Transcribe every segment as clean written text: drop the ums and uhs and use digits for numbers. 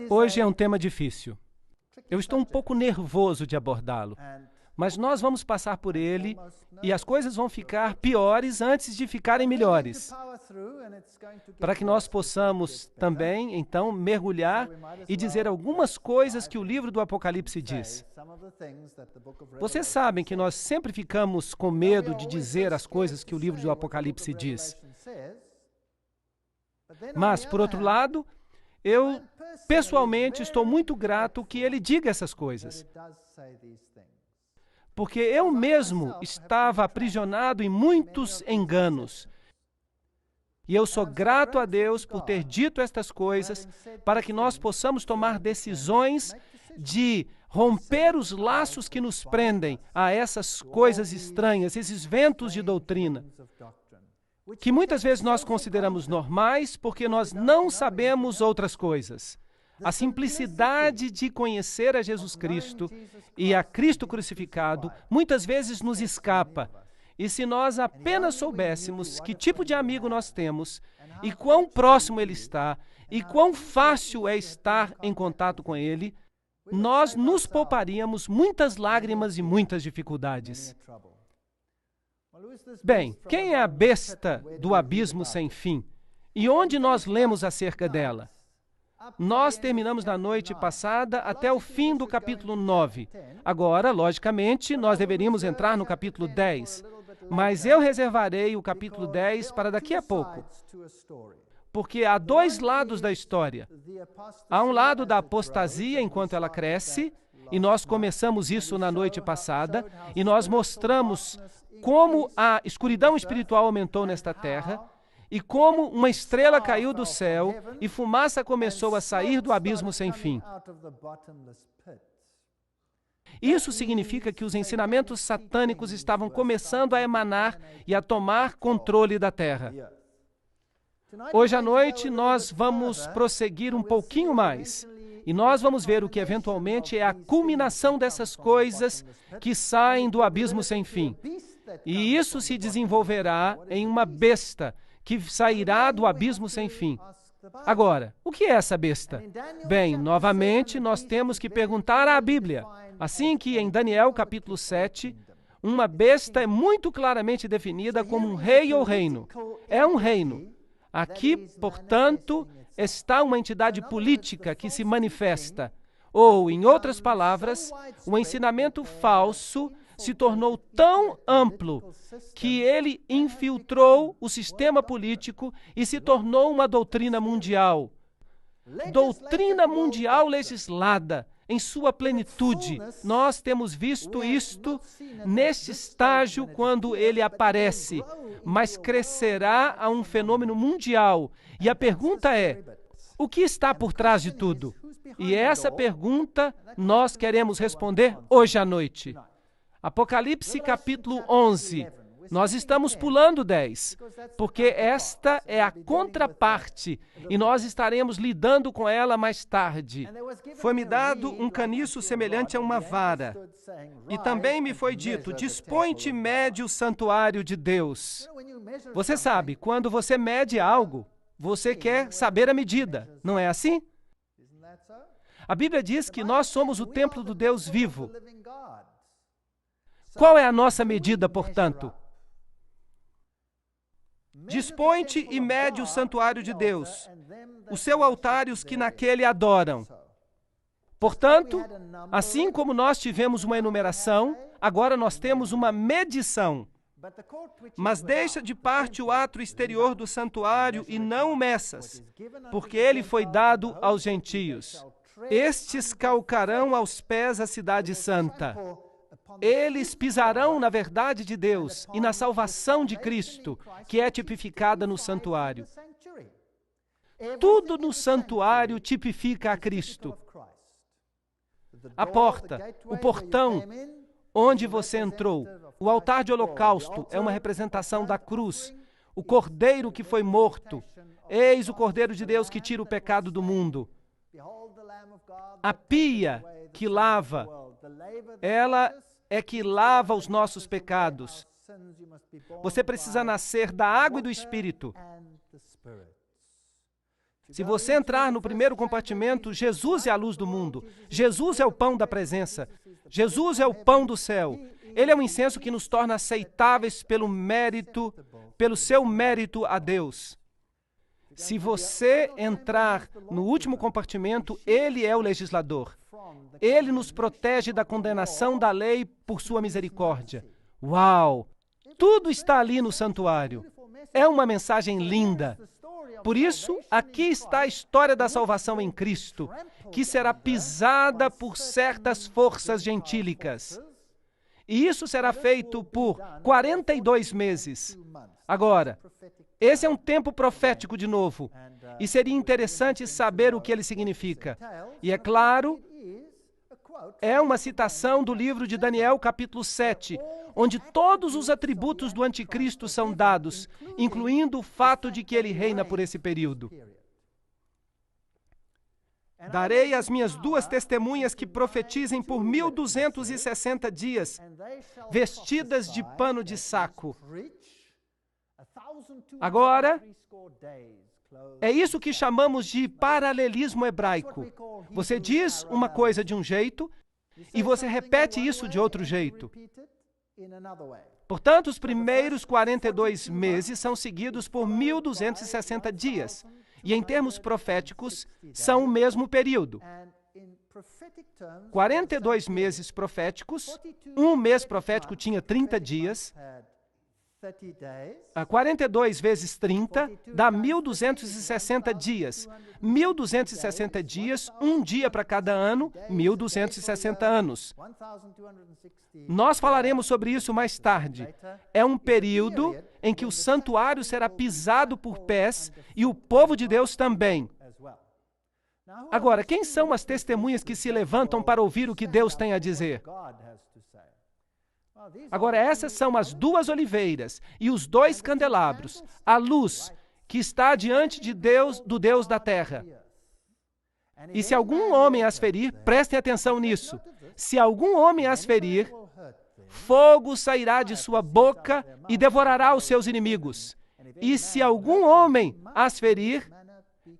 Hoje é um tema difícil. Eu estou um pouco nervoso de abordá-lo, mas nós vamos passar por ele e as coisas vão ficar piores antes de ficarem melhores. Para que nós possamos também, então, mergulhar e dizer algumas coisas que o livro do Apocalipse diz. Vocês sabem que nós sempre ficamos com medo de dizer as coisas que o livro do Apocalipse diz. Mas, por outro lado, eu pessoalmente estou muito grato que ele diga essas coisas. Porque eu mesmo estava aprisionado em muitos enganos. E eu sou grato a Deus por ter dito estas coisas para que nós possamos tomar decisões de romper os laços que nos prendem a essas coisas estranhas, esses ventos de doutrina, que muitas vezes nós consideramos normais porque nós não sabemos outras coisas. A simplicidade de conhecer a Jesus Cristo e a Cristo crucificado muitas vezes nos escapa. E se nós apenas soubéssemos que tipo de amigo nós temos, e quão próximo ele está, e quão fácil é estar em contato com ele, nós nos pouparíamos muitas lágrimas e muitas dificuldades. Bem, quem é a besta do abismo sem fim? E onde nós lemos acerca dela? Nós terminamos na noite passada até o fim do capítulo 9. Agora, logicamente, nós deveríamos entrar no capítulo 10. Mas eu reservarei o capítulo 10 para daqui a pouco. Porque há dois lados da história. Há um lado da apostasia enquanto ela cresce, e nós começamos isso na noite passada, e nós mostramos como a escuridão espiritual aumentou nesta terra, e como uma estrela caiu do céu e fumaça começou a sair do abismo sem fim. Isso significa que os ensinamentos satânicos estavam começando a emanar e a tomar controle da terra. Hoje à noite nós vamos prosseguir um pouquinho mais e nós vamos ver o que eventualmente é a culminação dessas coisas que saem do abismo sem fim. E isso se desenvolverá em uma besta que sairá do abismo sem fim. Agora, o que é essa besta? Bem, novamente, nós temos que perguntar à Bíblia. Assim que em Daniel, capítulo 7, uma besta é muito claramente definida como um rei ou reino. É um reino. Aqui, portanto, está uma entidade política que se manifesta. Ou, em outras palavras, o ensinamento falso se tornou tão amplo que ele infiltrou o sistema político e se tornou uma doutrina mundial. Doutrina mundial legislada em sua plenitude. Nós temos visto isto neste estágio quando ele aparece, mas crescerá a um fenômeno mundial. E a pergunta é, o que está por trás de tudo? E essa pergunta nós queremos responder hoje à noite. Apocalipse capítulo 11. Nós estamos pulando 10, porque esta é a contraparte e nós estaremos lidando com ela mais tarde. Foi-me dado um caniço semelhante a uma vara, e também me foi dito, dispõe-te e mede o santuário de Deus. Você sabe, quando você mede algo, você quer saber a medida, não é assim? A Bíblia diz que nós somos o templo do Deus vivo. Qual é a nossa medida, portanto? Dispõe-te e mede o santuário de Deus, o seu altar e os que naquele adoram. Portanto, assim como nós tivemos uma enumeração, agora nós temos uma medição. Mas deixa de parte o átrio exterior do santuário e não o meças, porque ele foi dado aos gentios. Estes calcarão aos pés a cidade santa. Eles pisarão na verdade de Deus e na salvação de Cristo, que é tipificada no santuário. Tudo no santuário tipifica a Cristo. A porta, o portão onde você entrou, o altar de holocausto é uma representação da cruz, o cordeiro que foi morto. Eis o Cordeiro de Deus que tira o pecado do mundo. A pia que lava, ela é que lava os nossos pecados. Você precisa nascer da água e do Espírito. Se você entrar no primeiro compartimento, Jesus é a luz do mundo. Jesus é o pão da presença. Jesus é o pão do céu. Ele é um incenso que nos torna aceitáveis pelo seu mérito a Deus. Se você entrar no último compartimento, ele é o legislador. Ele nos protege da condenação da lei por sua misericórdia. Uau! Tudo está ali no santuário. É uma mensagem linda. Por isso, aqui está a história da salvação em Cristo, que será pisada por certas forças gentílicas. E isso será feito por 42 meses. Agora, esse é um tempo profético de novo, e seria interessante saber o que ele significa. E é claro, é uma citação do livro de Daniel, capítulo 7, onde todos os atributos do anticristo são dados, incluindo o fato de que ele reina por esse período. Darei as minhas 2 testemunhas que profetizem por 1260 dias, vestidas de pano de saco. Agora, é isso que chamamos de paralelismo hebraico. Você diz uma coisa de um jeito e você repete isso de outro jeito. Portanto, os primeiros 42 meses são seguidos por 1260 dias. E em termos proféticos, são o mesmo período. 42 meses proféticos, um mês profético tinha 30 dias. 42 vezes 30 dá 1260 dias. 1260 dias, um dia para cada ano, 1260 anos. Nós falaremos sobre isso mais tarde. É um período em que o santuário será pisado por pés e o povo de Deus também. Agora, quem são as testemunhas que se levantam para ouvir o que Deus tem a dizer? Agora, essas são as 2 oliveiras e os 2 candelabros, a luz que está diante de Deus, do Deus da terra. E se algum homem as ferir, prestem atenção nisso, se algum homem as ferir, fogo sairá de sua boca e devorará os seus inimigos. E se algum homem as ferir,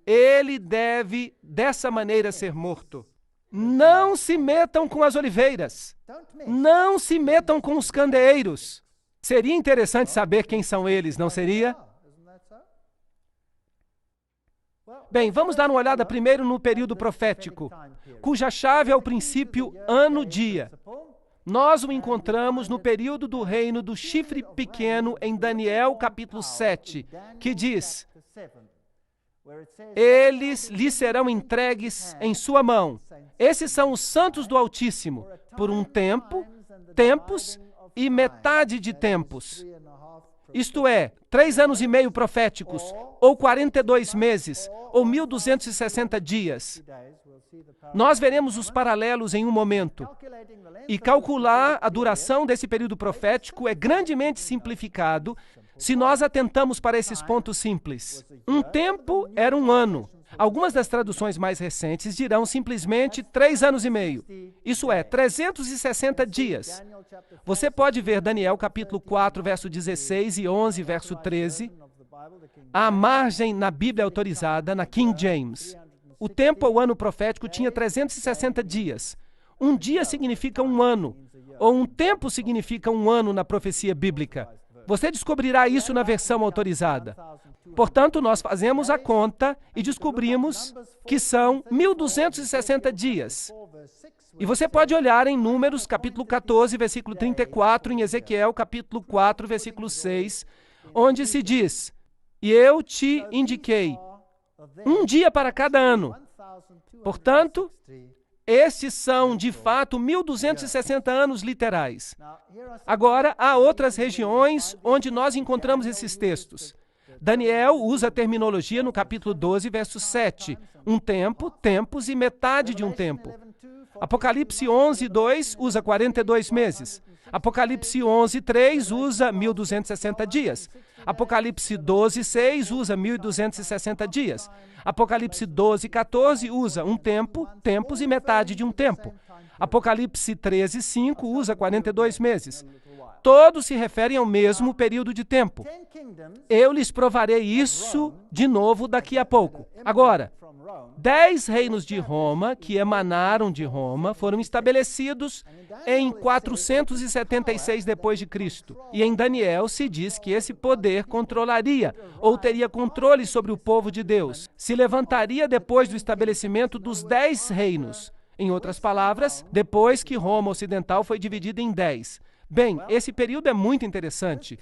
ele deve dessa maneira ser morto. Não se metam com as oliveiras. Não se metam com os candeeiros. Seria interessante saber quem são eles, não seria? Bem, vamos dar uma olhada primeiro no período profético, cuja chave é o princípio ano-dia. Nós o encontramos no período do reino do chifre pequeno em Daniel, capítulo 7, que diz: eles lhe serão entregues em sua mão. Esses são os santos do Altíssimo, por um tempo, tempos e metade de tempos. Isto é, 3 anos e meio proféticos, ou 42 meses, ou 1260 dias. Nós veremos os paralelos em um momento. E calcular a duração desse período profético é grandemente simplificado se nós atentamos para esses pontos simples. Um tempo era um ano. Algumas das traduções mais recentes dirão simplesmente 3 anos e meio. Isso é, 360 dias. Você pode ver Daniel capítulo 4, verso 16 e 11, verso 13. À margem na Bíblia autorizada, na King James. O tempo ou ano profético tinha 360 dias. Um dia significa um ano, ou um tempo significa um ano na profecia bíblica. Você descobrirá isso na versão autorizada. Portanto, nós fazemos a conta e descobrimos que são 1260 dias. E você pode olhar em Números, capítulo 14, versículo 34, em Ezequiel, capítulo 4, versículo 6, onde se diz: e eu te indiquei um dia para cada ano. Portanto, estes são, de fato, 1260 anos literais. Agora, há outras regiões onde nós encontramos esses textos. Daniel usa a terminologia no capítulo 12, verso 7. Um tempo, tempos e metade de um tempo. Apocalipse 11, 2 usa 42 meses. Apocalipse 11, 3 usa 1260 dias. Apocalipse 12, 6 usa 1260 dias. Apocalipse 12, 14 usa um tempo, tempos e metade de um tempo. Apocalipse 13:5 usa 42 meses. Todos se referem ao mesmo período de tempo. Eu lhes provarei isso de novo daqui a pouco. Agora, 10 reinos de Roma, que emanaram de Roma, foram estabelecidos em 476 d.C. E em Daniel se diz que esse poder controlaria, ou teria controle sobre o povo de Deus. Se levantaria depois do estabelecimento dos 10 reinos. Em outras palavras, depois que Roma Ocidental foi dividida em 10. Bem, esse período é muito interessante,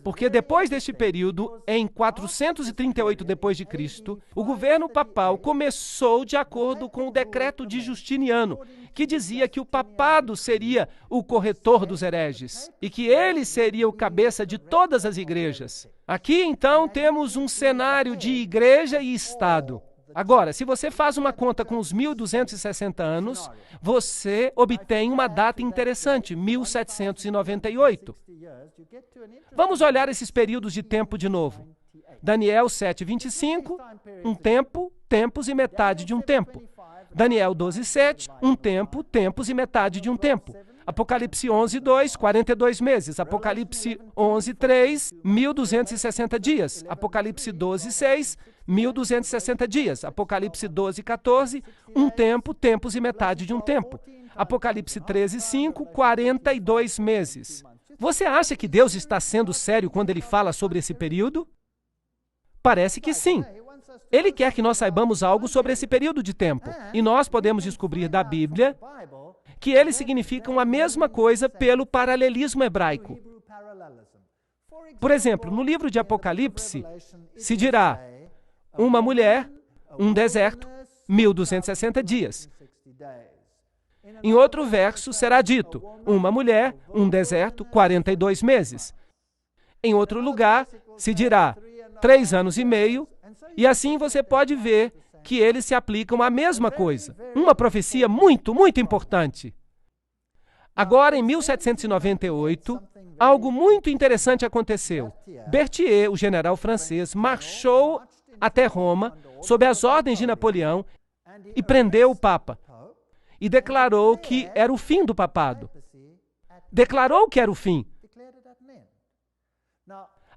porque depois deste período, em 438 d.C., o governo papal começou de acordo com o decreto de Justiniano, que dizia que o papado seria o corretor dos hereges e que ele seria o cabeça de todas as igrejas. Aqui, então, temos um cenário de igreja e Estado. Agora, se você faz uma conta com os 1260 anos, você obtém uma data interessante, 1798. Vamos olhar esses períodos de tempo de novo. Daniel 7:25, um tempo, tempos e metade de um tempo. Daniel 12:7, um tempo, tempos e metade de um tempo. Apocalipse 11:2, 42 meses. Apocalipse 11:3, 1260 dias. Apocalipse 12:6, 1260 dias. Apocalipse 12:14, um tempo, tempos e metade de um tempo. Apocalipse 13:5, 42 meses. Você acha que Deus está sendo sério quando ele fala sobre esse período? Parece que sim. Ele quer que nós saibamos algo sobre esse período de tempo. E nós podemos descobrir da Bíblia que eles significam a mesma coisa pelo paralelismo hebraico. Por exemplo, no livro de Apocalipse, se dirá uma mulher, um deserto, 1260 dias. Em outro verso será dito, uma mulher, um deserto, 42 meses. Em outro lugar se dirá 3 anos e meio, e assim você pode ver que eles se aplicam à mesma coisa. Uma profecia muito, muito importante. Agora, em 1798, algo muito interessante aconteceu. Berthier, o general francês, marchou até Roma, sob as ordens de Napoleão, e prendeu o Papa. E declarou que era o fim do papado. Declarou que era o fim.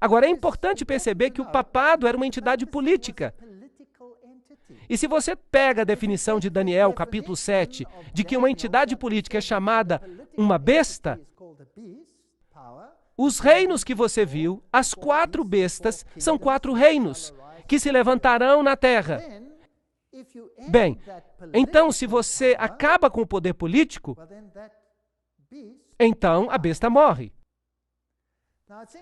Agora, é importante perceber que o papado era uma entidade política. E se você pega a definição de Daniel, capítulo 7, de que uma entidade política é chamada uma besta, os reinos que você viu, as 4 bestas, são 4 reinos que se levantarão na terra. Bem, então, se você acaba com o poder político, então a besta morre.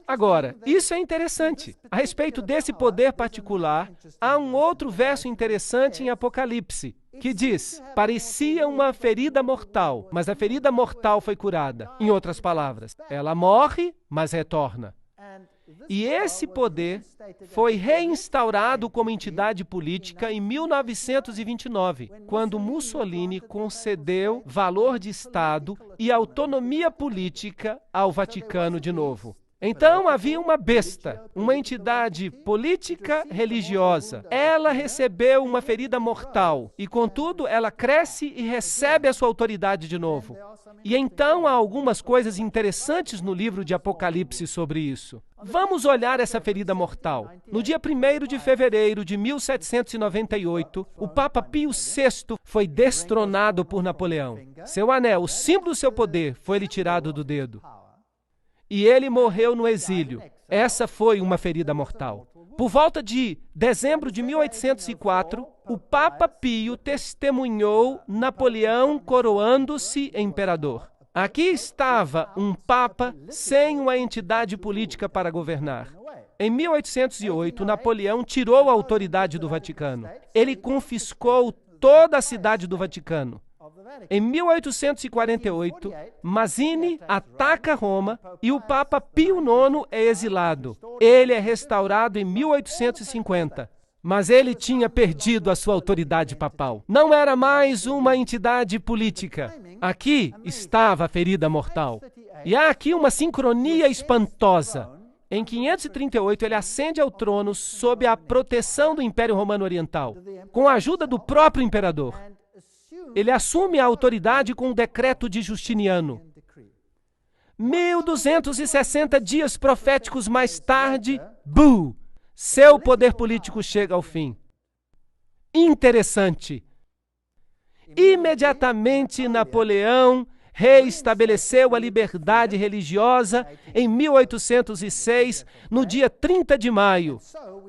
Agora, isso é interessante. A respeito desse poder particular, há um outro verso interessante em Apocalipse, que diz, parecia uma ferida mortal, mas a ferida mortal foi curada. Em outras palavras, ela morre, mas retorna. E esse poder foi reinstaurado como entidade política em 1929, quando Mussolini concedeu valor de Estado e autonomia política ao Vaticano de novo. Então havia uma besta, uma entidade política religiosa. Ela recebeu uma ferida mortal e, contudo, ela cresce e recebe a sua autoridade de novo. E então há algumas coisas interessantes no livro de Apocalipse sobre isso. Vamos olhar essa ferida mortal. No dia 1º de fevereiro de 1798, o Papa Pio VI foi destronado por Napoleão. Seu anel, o símbolo do seu poder, foi-lhe tirado do dedo. E ele morreu no exílio. Essa foi uma ferida mortal. Por volta de dezembro de 1804, o Papa Pio testemunhou Napoleão coroando-se imperador. Aqui estava um Papa sem uma entidade política para governar. Em 1808, Napoleão tirou a autoridade do Vaticano. Ele confiscou toda a cidade do Vaticano. Em 1848, Mazzini ataca Roma e o Papa Pio IX é exilado. Ele é restaurado em 1850, mas ele tinha perdido a sua autoridade papal. Não era mais uma entidade política. Aqui estava a ferida mortal. E há aqui uma sincronia espantosa. Em 538, ele ascende ao trono sob a proteção do Império Romano Oriental, com a ajuda do próprio imperador. ele assume a autoridade com o decreto de Justiniano. 1260 dias proféticos mais tarde, seu poder político chega ao fim. Interessante. Imediatamente, Napoleão reestabeleceu a liberdade religiosa em 1806, no dia 30 de maio.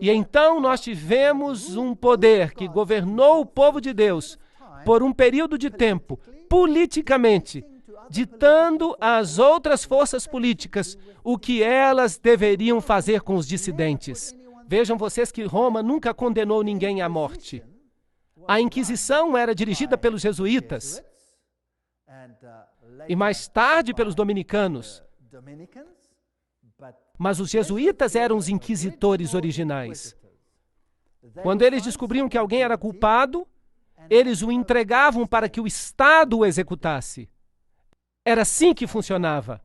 E então nós tivemos um poder que governou o povo de Deus por um período de tempo, politicamente, ditando às outras forças políticas o que elas deveriam fazer com os dissidentes. Vejam vocês que Roma nunca condenou ninguém à morte. A Inquisição era dirigida pelos jesuítas e mais tarde pelos dominicanos. Mas os jesuítas eram os inquisitores originais. Quando eles descobriam que alguém era culpado, eles o entregavam para que o Estado o executasse. Era assim que funcionava.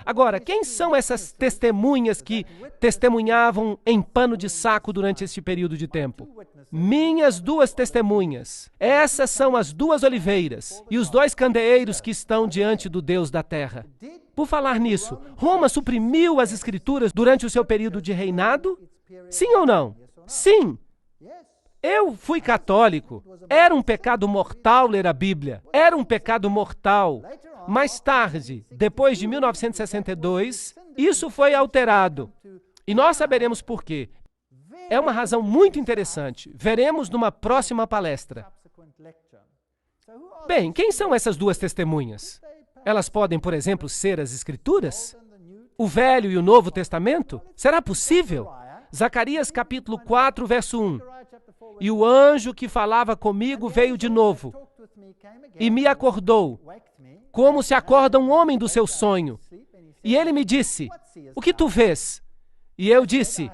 Agora, quem são essas testemunhas que testemunhavam em pano de saco durante este período de tempo? Minhas duas testemunhas. Essas são as duas oliveiras e os dois candeeiros que estão diante do Deus da terra. Por falar nisso, Roma suprimiu as escrituras durante o seu período de reinado? Sim ou não? Sim. Eu fui católico. Era um pecado mortal ler a Bíblia. Era um pecado mortal. Mais tarde, depois de 1962, isso foi alterado. E nós saberemos por quê. É uma razão muito interessante. Veremos numa próxima palestra. Bem, quem são essas duas testemunhas? Elas podem, por exemplo, ser as Escrituras? O Velho e o Novo Testamento? Será possível? Zacarias capítulo 4, verso 1. E o anjo que falava comigo veio de novo e me acordou, como se acorda um homem do seu sonho. E ele me disse, o que tu vês? E eu disse,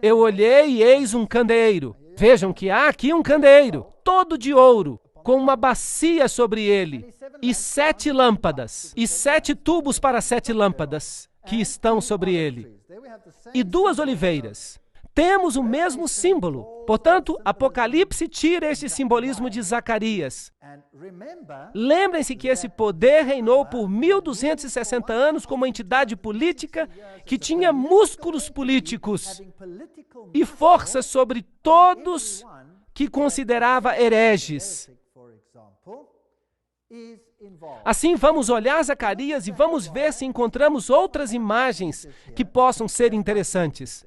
eu olhei e eis um candeeiro. Vejam que há aqui um candeeiro, todo de ouro, com uma bacia sobre ele, e 7 lâmpadas, e 7 tubos para 7 lâmpadas, que estão sobre ele, e 2 oliveiras. Temos o mesmo símbolo. Portanto, Apocalipse tira este simbolismo de Zacarias. Lembrem-se que esse poder reinou por 1260 anos como uma entidade política que tinha músculos políticos e força sobre todos que considerava hereges. Assim, vamos olhar Zacarias e vamos ver se encontramos outras imagens que possam ser interessantes.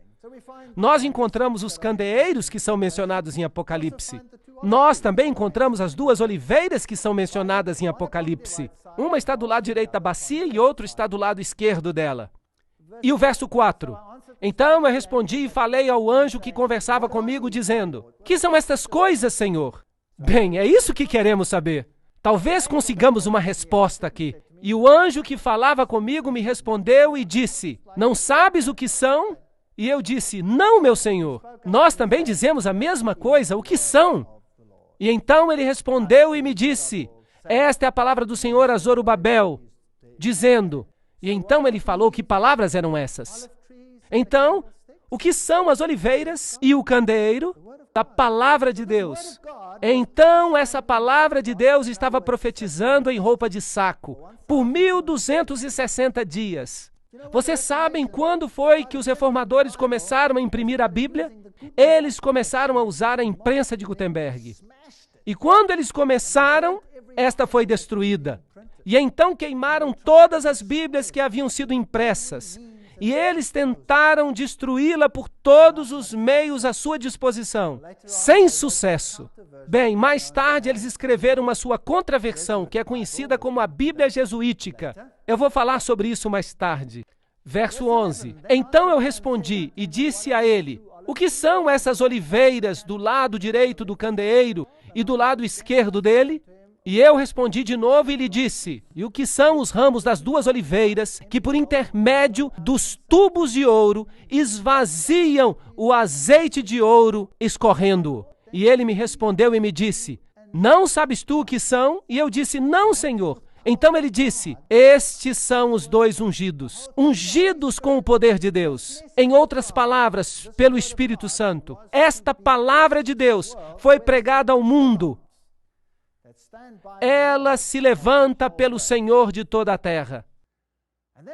Nós encontramos os candeeiros que são mencionados em Apocalipse. Nós também encontramos as 2 oliveiras que são mencionadas em Apocalipse. Uma está do lado direito da bacia e outra está do lado esquerdo dela. E o verso 4. Então eu respondi e falei ao anjo que conversava comigo, dizendo, que são estas coisas, Senhor? Bem, é isso que queremos saber. Talvez consigamos uma resposta aqui. E o anjo que falava comigo me respondeu e disse, não sabes o que são? E eu disse, não, meu Senhor. Nós também dizemos a mesma coisa, o que são? E então ele respondeu e me disse, esta é a palavra do Senhor a Zorobabel, dizendo, e então ele falou que palavras eram essas. Então, o que são as oliveiras e o candeeiro? A palavra de Deus. Então, essa palavra de Deus estava profetizando em roupa de saco, por 1260 dias. Vocês sabem quando foi que os reformadores começaram a imprimir a Bíblia? Eles começaram a usar a imprensa de Gutenberg. E quando eles começaram, esta foi destruída. E então queimaram todas as Bíblias que haviam sido impressas. E eles tentaram destruí-la por todos os meios à sua disposição, sem sucesso. Bem, mais tarde eles escreveram uma sua contraversão, que é conhecida como a Bíblia Jesuítica. Eu vou falar sobre isso mais tarde. Verso 11. Então eu respondi e disse a ele, o que são essas oliveiras do lado direito do candeeiro e do lado esquerdo dele? E eu respondi de novo e lhe disse, e o que são os ramos das 2 oliveiras que por intermédio dos tubos de ouro esvaziam o azeite de ouro escorrendo? E ele me respondeu e me disse, não sabes tu o que são? E eu disse, não, Senhor. Então ele disse, estes são os 2 ungidos, ungidos com o poder de Deus. Em outras palavras, pelo Espírito Santo. Esta palavra de Deus foi pregada ao mundo. ela se levanta pelo Senhor de toda a terra.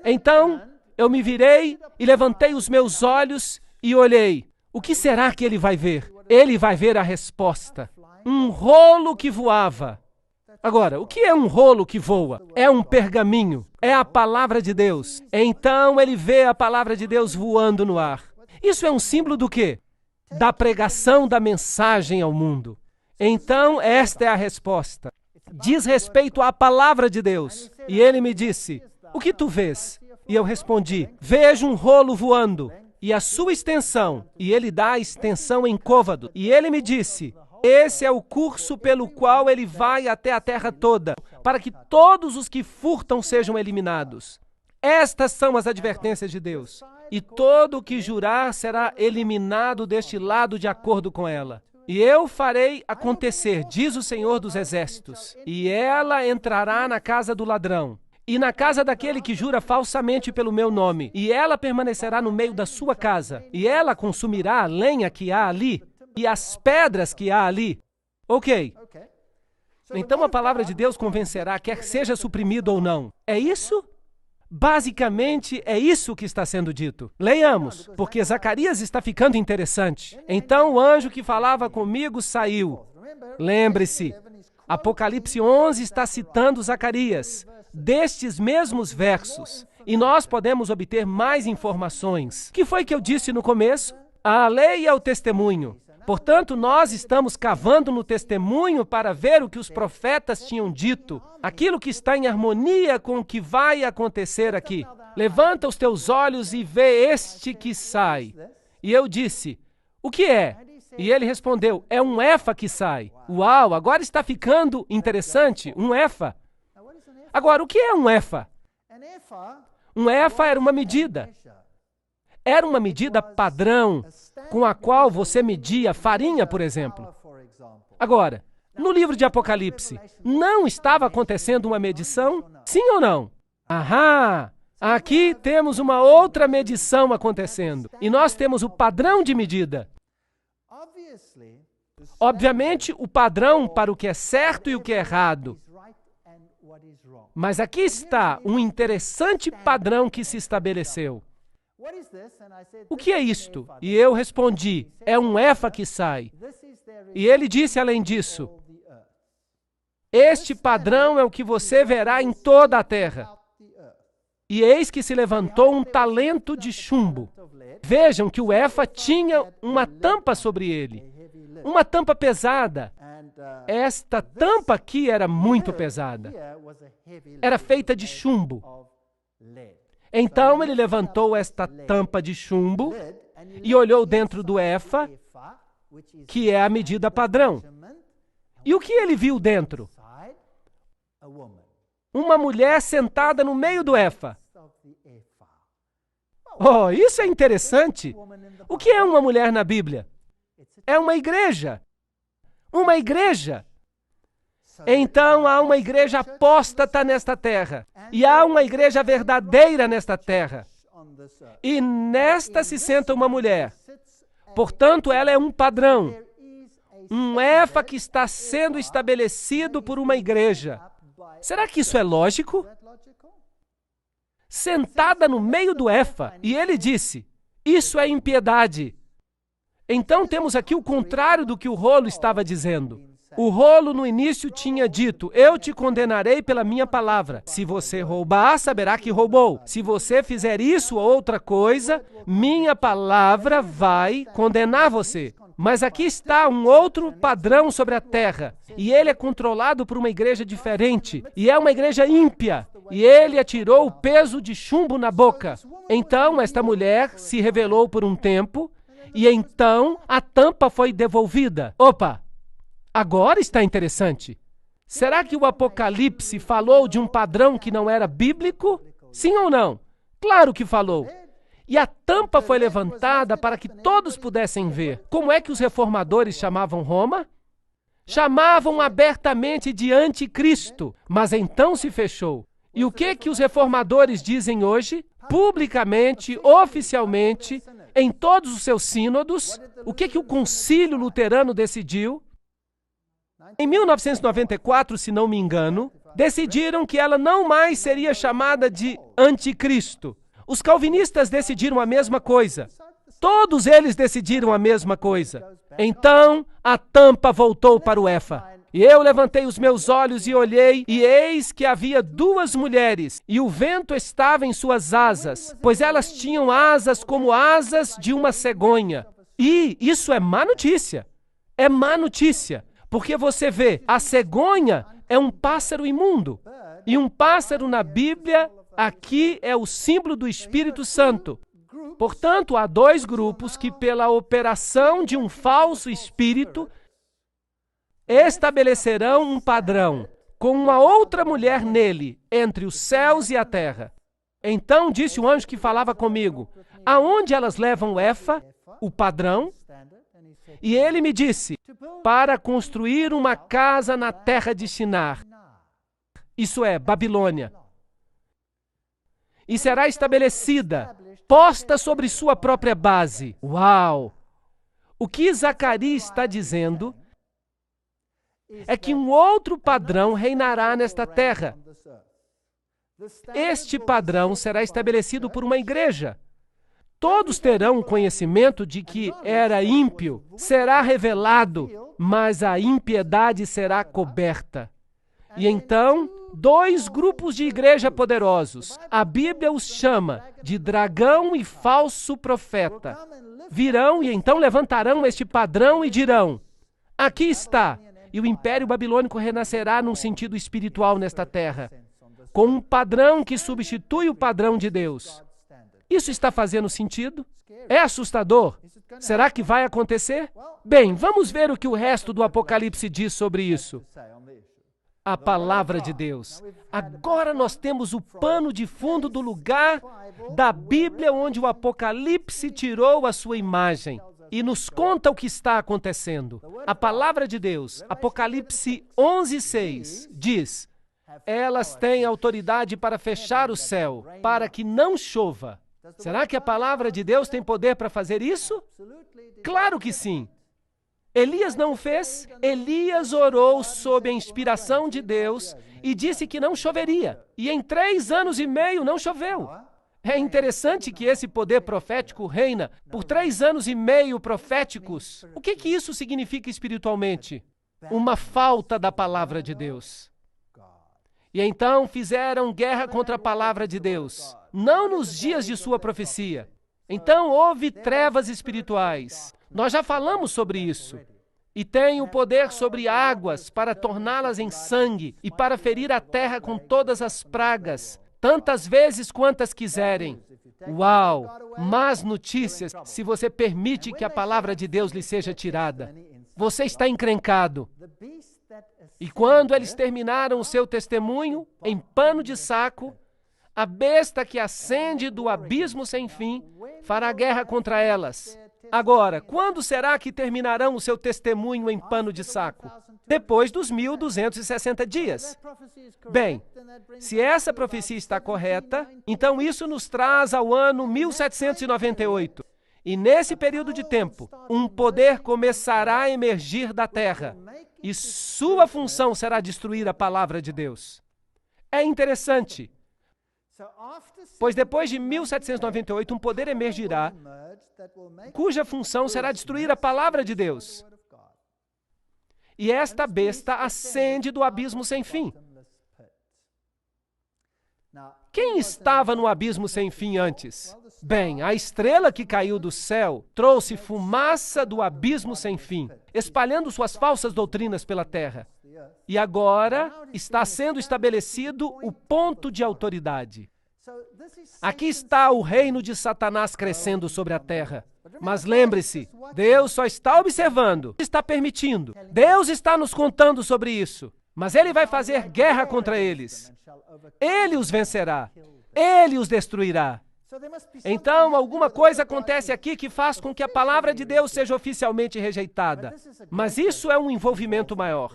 Então, eu me virei e levantei os meus olhos e olhei. O que será que ele vai ver? Ele vai ver a resposta. Um rolo que voava. Agora, o que é um rolo que voa? É um pergaminho. É a palavra de Deus. Então, ele vê a palavra de Deus voando no ar. Isso é um símbolo do quê? Da pregação da mensagem ao mundo. Então, esta é a resposta. Diz respeito à palavra de Deus. E ele me disse, o que tu vês? E eu respondi, vejo um rolo voando. E a sua extensão. E ele dá a extensão em côvado. E ele me disse, esse é o curso pelo qual ele vai até a terra toda, para que todos os que furtam sejam eliminados. Estas são as advertências de Deus. E todo o que jurar será eliminado deste lado de acordo com ela. E eu farei acontecer, diz o Senhor dos Exércitos, e ela entrará na casa do ladrão, e na casa daquele que jura falsamente pelo meu nome, e ela permanecerá no meio da sua casa, e ela consumirá a lenha que há ali, e as pedras que há ali. Ok. Então a palavra de Deus convencerá, quer seja suprimido ou não. É isso? Basicamente, é isso que está sendo dito. Leiamos, porque Zacarias está ficando interessante. Então o anjo que falava comigo saiu. Lembre-se, Apocalipse 11 está citando Zacarias, destes mesmos versos. E nós podemos obter mais informações. O que foi que eu disse no começo? A lei é o testemunho. Portanto, nós estamos cavando no testemunho para ver o que os profetas tinham dito, aquilo que está em harmonia com o que vai acontecer aqui. Levanta os teus olhos e vê este que sai. E eu disse, o que é? E ele respondeu, é um efa que sai. Uau, agora está ficando interessante, um efa. Agora, o que é um efa? Um efa era uma medida. Era uma medida padrão com a qual você media farinha, por exemplo. Agora, no livro de Apocalipse, não estava acontecendo uma medição? Sim ou não? Ahá! Aqui temos uma outra medição acontecendo. E nós temos o padrão de medida. Obviamente, o padrão para o que é certo e o que é errado. Mas aqui está um interessante padrão que se estabeleceu. O que é isto? E eu respondi, é um efa que sai. E ele disse além disso, este padrão é o que você verá em toda a terra. E eis que se levantou um talento de chumbo. Vejam que o efa tinha uma tampa sobre ele. Uma tampa pesada. Esta tampa aqui era muito pesada. Era feita de chumbo. Então ele levantou esta tampa de chumbo e olhou dentro do efa, que é a medida padrão. E o que ele viu dentro? Uma mulher sentada no meio do efa. Oh, isso é interessante. O que é uma mulher na Bíblia? É uma igreja. Uma igreja. Então há uma igreja apóstata nesta terra. E há uma igreja verdadeira nesta terra. E nesta se senta uma mulher. Portanto, ela é um padrão. Um efa que está sendo estabelecido por uma igreja. Será que isso é lógico? Sentada no meio do efa. E ele disse, isso é impiedade. Então temos aqui o contrário do que o rolo estava dizendo. O rolo no início tinha dito, eu te condenarei pela minha palavra. Se você roubar, saberá que roubou. Se você fizer isso ou outra coisa, minha palavra vai condenar você. Mas aqui está um outro padrão sobre a terra. E ele é controlado por uma igreja diferente. E é uma igreja ímpia. E ele atirou o peso de chumbo na boca. Então esta mulher se revelou por um tempo. E então a tampa foi devolvida. Opa! Agora está interessante. Será que o Apocalipse falou de um padrão que não era bíblico? Sim ou não? Claro que falou. E a tampa foi levantada para que todos pudessem ver. Como é que os reformadores chamavam Roma? Chamavam abertamente de anticristo, mas então se fechou. E o que os reformadores dizem hoje? Publicamente, oficialmente, em todos os seus sínodos, o que o concílio luterano decidiu? Em 1994, se não me engano, decidiram que ela não mais seria chamada de anticristo. Os calvinistas decidiram a mesma coisa. Todos eles decidiram a mesma coisa. Então, a tampa voltou para o Efa. E eu levantei os meus olhos e olhei, e eis que havia duas mulheres, e o vento estava em suas asas, pois elas tinham asas como asas de uma cegonha. E isso é má notícia. É má notícia, porque você vê, a cegonha é um pássaro imundo. E um pássaro na Bíblia, aqui é o símbolo do Espírito Santo. Portanto, há dois grupos que, pela operação de um falso espírito, estabelecerão um padrão com uma outra mulher nele, entre os céus e a terra. Então disse o anjo que falava comigo, aonde elas levam o Efa, o padrão? E ele me disse, para construir uma casa na terra de Shinar, isso é, Babilônia, e será estabelecida, posta sobre sua própria base. Uau! O que Zacarias está dizendo é que um outro padrão reinará nesta terra. Este padrão será estabelecido por uma igreja. Todos terão o conhecimento de que era ímpio, será revelado, mas a impiedade será coberta. E então, dois grupos de igreja poderosos, a Bíblia os chama de dragão e falso profeta, virão e então levantarão este padrão e dirão, aqui está, e o Império Babilônico renascerá num sentido espiritual nesta terra, com um padrão que substitui o padrão de Deus. Isso está fazendo sentido? É assustador? Será que vai acontecer? Bem, vamos ver o que o resto do Apocalipse diz sobre isso. A palavra de Deus. Agora nós temos o pano de fundo do lugar da Bíblia onde o Apocalipse tirou a sua imagem e nos conta o que está acontecendo. A palavra de Deus, Apocalipse 11:6, diz, elas têm autoridade para fechar o céu, para que não chova. Será que a palavra de Deus tem poder para fazer isso? Claro que sim. Elias não o fez? Elias orou sob a inspiração de Deus e disse que não choveria. E em 3 anos e meio não choveu. É interessante que esse poder profético reina por 3 anos e meio proféticos. O que isso significa espiritualmente? Uma falta da palavra de Deus. E então fizeram guerra contra a palavra de Deus, não nos dias de sua profecia. Então houve trevas espirituais. Nós já falamos sobre isso. E tem o poder sobre águas para torná-las em sangue e para ferir a terra com todas as pragas, tantas vezes quantas quiserem. Uau! Más notícias se você permite que a palavra de Deus lhe seja tirada. Você está encrencado. E quando eles terminaram o seu testemunho, em pano de saco, a besta que ascende do abismo sem fim fará guerra contra elas. Agora, quando será que terminarão o seu testemunho em pano de saco? Depois dos 1260 dias. Bem, se essa profecia está correta, então isso nos traz ao ano 1798. E nesse período de tempo, um poder começará a emergir da terra. E sua função será destruir a palavra de Deus. É interessante, pois depois de 1798, um poder emergirá, cuja função será destruir a palavra de Deus. E esta besta ascende do abismo sem fim. Quem estava no abismo sem fim antes? Bem, a estrela que caiu do céu trouxe fumaça do abismo sem fim, espalhando suas falsas doutrinas pela terra. E agora está sendo estabelecido o ponto de autoridade. Aqui está o reino de Satanás crescendo sobre a terra. Mas lembre-se, Deus só está observando, está permitindo. Deus está nos contando sobre isso. Mas Ele vai fazer guerra contra eles. Ele os vencerá. Ele os destruirá. Então, alguma coisa acontece aqui que faz com que a palavra de Deus seja oficialmente rejeitada. Mas isso é um envolvimento maior.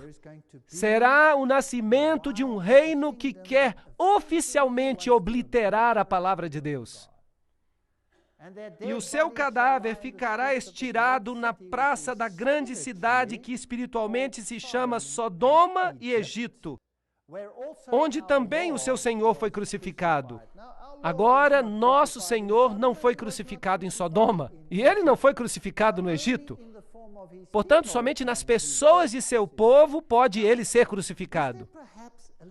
Será o nascimento de um reino que quer oficialmente obliterar a palavra de Deus. E o seu cadáver ficará estirado na praça da grande cidade que espiritualmente se chama Sodoma e Egito, onde também o seu Senhor foi crucificado. Agora, nosso Senhor não foi crucificado em Sodoma, e ele não foi crucificado no Egito. Portanto, somente nas pessoas de seu povo pode ele ser crucificado.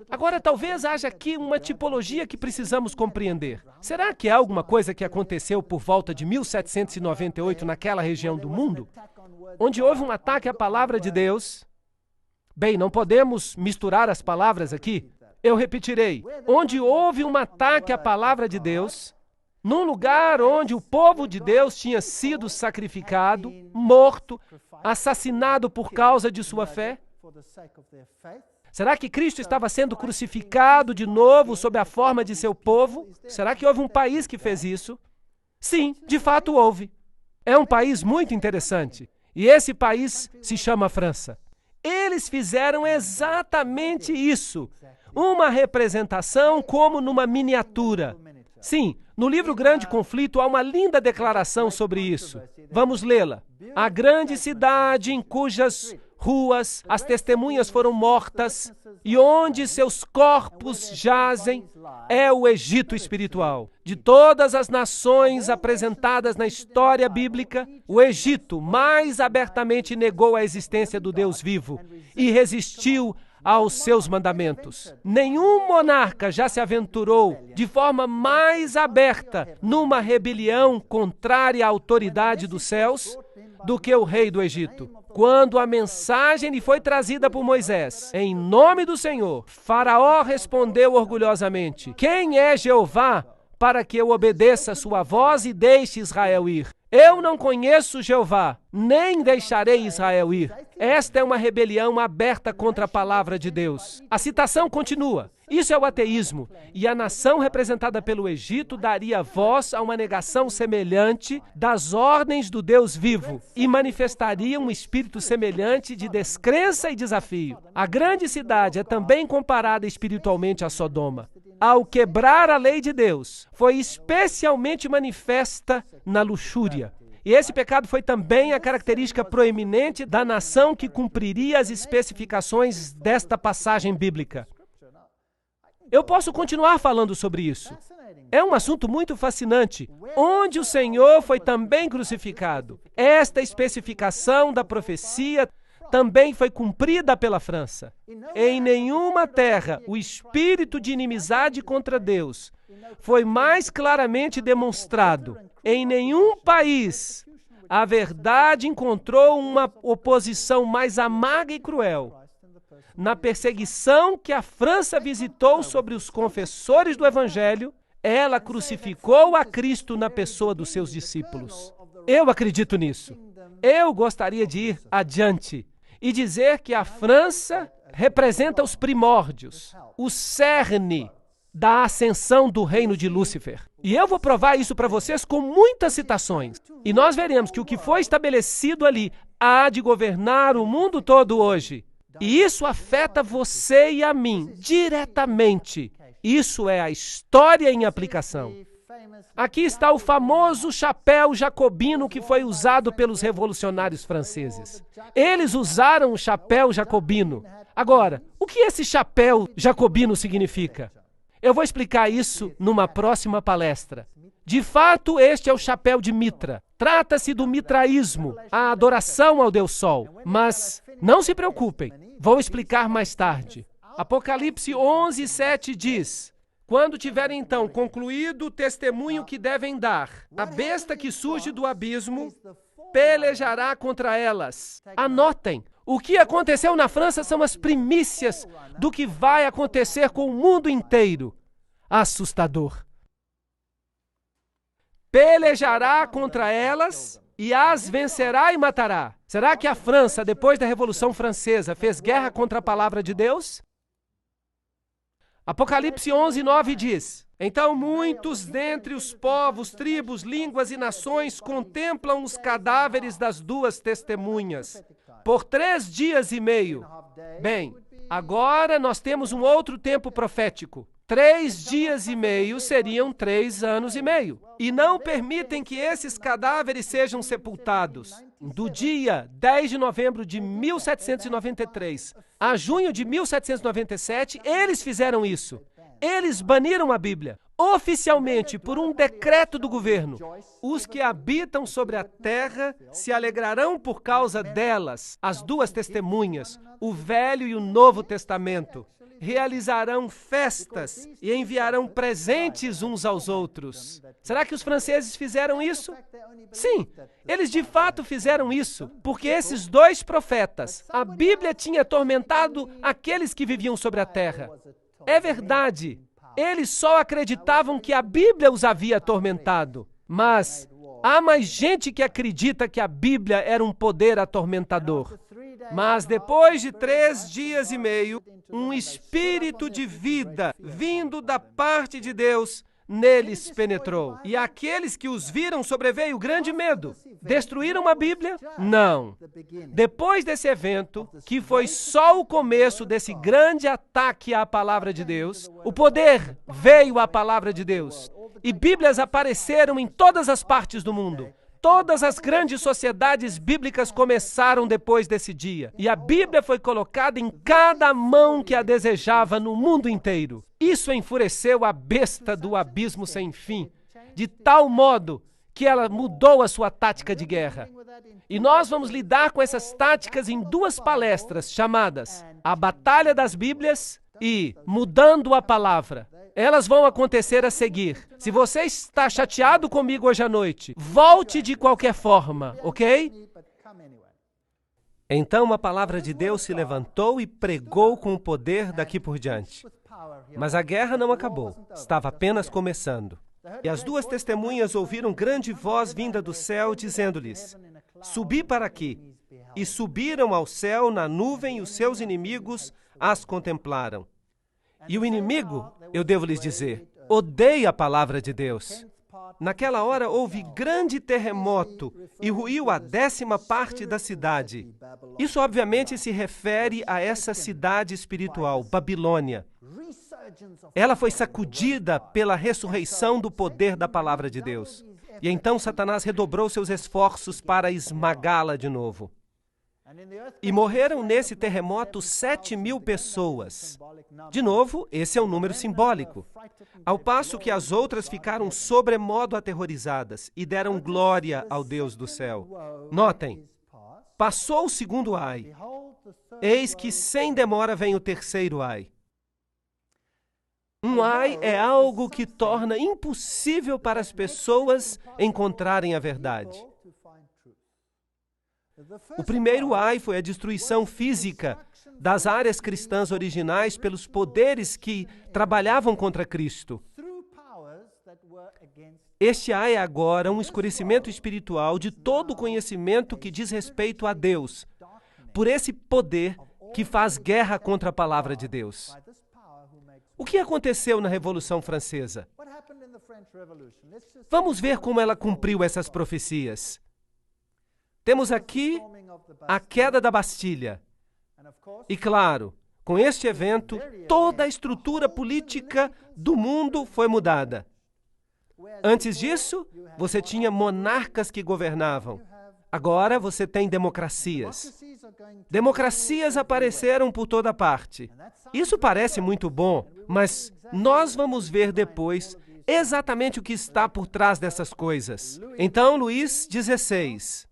Agora, talvez haja aqui uma tipologia que precisamos compreender. Será que há alguma coisa que aconteceu por volta de 1798 naquela região do mundo, onde houve um ataque à palavra de Deus? Bem, não podemos misturar as palavras aqui. Eu repetirei. Onde houve um ataque à palavra de Deus, num lugar onde o povo de Deus tinha sido sacrificado, morto, assassinado por causa de sua fé? Será que Cristo estava sendo crucificado de novo sob a forma de seu povo? Será que houve um país que fez isso? Sim, de fato houve. É um país muito interessante. E esse país se chama França. Eles fizeram exatamente isso. Uma representação como numa miniatura. Sim, no livro Grande Conflito há uma linda declaração sobre isso. Vamos lê-la. A grande cidade em cujas ruas as testemunhas foram mortas e onde seus corpos jazem é o Egito espiritual. De todas as nações apresentadas na história bíblica, o Egito mais abertamente negou a existência do Deus vivo e resistiu aos seus mandamentos. Nenhum monarca já se aventurou de forma mais aberta numa rebelião contrária à autoridade dos céus do que o rei do Egito. Quando a mensagem lhe foi trazida por Moisés, em nome do Senhor, Faraó respondeu orgulhosamente: quem é Jeová para que eu obedeça a sua voz e deixe Israel ir? Eu não conheço Jeová, nem deixarei Israel ir. Esta é uma rebelião aberta contra a palavra de Deus. A citação continua. Isso é o ateísmo. E a nação representada pelo Egito daria voz a uma negação semelhante das ordens do Deus vivo e manifestaria um espírito semelhante de descrença e desafio. A grande cidade é também comparada espiritualmente a Sodoma. Ao quebrar a lei de Deus, foi especialmente manifesta na luxúria. E esse pecado foi também a característica proeminente da nação que cumpriria as especificações desta passagem bíblica. Eu posso continuar falando sobre isso. É um assunto muito fascinante, onde o Senhor foi também crucificado. Esta especificação da profecia também foi cumprida pela França. Em nenhuma terra o espírito de inimizade contra Deus foi mais claramente demonstrado. Em nenhum país a verdade encontrou uma oposição mais amarga e cruel. Na perseguição que a França visitou sobre os confessores do Evangelho, ela crucificou a Cristo na pessoa dos seus discípulos. Eu acredito nisso. Eu gostaria de ir adiante e dizer que a França representa os primórdios, o cerne da ascensão do reino de Lúcifer. E eu vou provar isso para vocês com muitas citações. E nós veremos que o que foi estabelecido ali há de governar o mundo todo hoje. E isso afeta você e a mim diretamente. Isso é a história em aplicação. Aqui está o famoso chapéu jacobino que foi usado pelos revolucionários franceses. Eles usaram o chapéu jacobino. Agora, o que esse chapéu jacobino significa? Eu vou explicar isso numa próxima palestra. De fato, este é o chapéu de Mitra. Trata-se do mitraísmo, a adoração ao Deus Sol. Mas não se preocupem, vou explicar mais tarde. Apocalipse 11:7 diz: quando tiverem então concluído o testemunho que devem dar, a besta que surge do abismo pelejará contra elas. Anotem, o que aconteceu na França são as primícias do que vai acontecer com o mundo inteiro. Assustador. Pelejará contra elas e as vencerá e matará. Será que a França, depois da Revolução Francesa, fez guerra contra a palavra de Deus? Apocalipse 11:9 diz: então muitos dentre os povos, tribos, línguas e nações contemplam os cadáveres das duas testemunhas por 3 dias e meio. Bem, agora nós temos um outro tempo profético. 3 dias e meio seriam 3 anos e meio. E não permitem que esses cadáveres sejam sepultados. Do dia 10 de novembro de 1793 a junho de 1797, eles fizeram isso. Eles baniram a Bíblia. Oficialmente, por um decreto do governo, os que habitam sobre a terra se alegrarão por causa delas. As 2 testemunhas, o Velho e o Novo Testamento, realizarão festas e enviarão presentes uns aos outros. Será que os franceses fizeram isso? Sim, eles de fato fizeram isso, porque esses 2 profetas, a Bíblia tinha atormentado aqueles que viviam sobre a terra. É verdade, eles só acreditavam que a Bíblia os havia atormentado, mas há mais gente que acredita que a Bíblia era um poder atormentador. Mas depois de 3 dias e meio, um espírito de vida vindo da parte de Deus neles penetrou. E aqueles que os viram sobreveio grande medo. Destruíram a Bíblia? Não. Depois desse evento, que foi só o começo desse grande ataque à palavra de Deus, o poder veio à palavra de Deus. E Bíblias apareceram em todas as partes do mundo. Todas as grandes sociedades bíblicas começaram depois desse dia. E a Bíblia foi colocada em cada mão que a desejava no mundo inteiro. Isso enfureceu a besta do abismo sem fim, de tal modo que ela mudou a sua tática de guerra. E nós vamos lidar com essas táticas em 2 palestras chamadas A Batalha das Bíblias e Mudando a Palavra. Elas vão acontecer a seguir. Se você está chateado comigo hoje à noite, volte de qualquer forma, ok? Então a palavra de Deus se levantou e pregou com o poder daqui por diante. Mas a guerra não acabou, estava apenas começando. E as 2 testemunhas ouviram grande voz vinda do céu, dizendo-lhes: Subi para aqui. E subiram ao céu na nuvem, e os seus inimigos as contemplaram. E o inimigo, eu devo lhes dizer, odeia a palavra de Deus. Naquela hora houve grande terremoto e ruiu a 10ª parte da cidade. Isso obviamente se refere a essa cidade espiritual, Babilônia. Ela foi sacudida pela ressurreição do poder da palavra de Deus. E então Satanás redobrou seus esforços para esmagá-la de novo. E morreram nesse terremoto 7.000 pessoas. De novo, esse é um número simbólico. Ao passo que as outras ficaram sobremodo aterrorizadas e deram glória ao Deus do céu. Notem, passou o 2º ai. Eis que sem demora vem o 3º ai. Um ai é algo que torna impossível para as pessoas encontrarem a verdade. O 1º ai foi a destruição física das áreas cristãs originais pelos poderes que trabalhavam contra Cristo. Este ai é agora um escurecimento espiritual de todo o conhecimento que diz respeito a Deus, por esse poder que faz guerra contra a palavra de Deus. O que aconteceu na Revolução Francesa? Vamos ver como ela cumpriu essas profecias. Temos aqui a queda da Bastilha. E claro, com este evento, toda a estrutura política do mundo foi mudada. Antes disso, você tinha monarcas que governavam. Agora você tem democracias. Democracias apareceram por toda parte. Isso parece muito bom, mas nós vamos ver depois exatamente o que está por trás dessas coisas. Então, Luís XVI,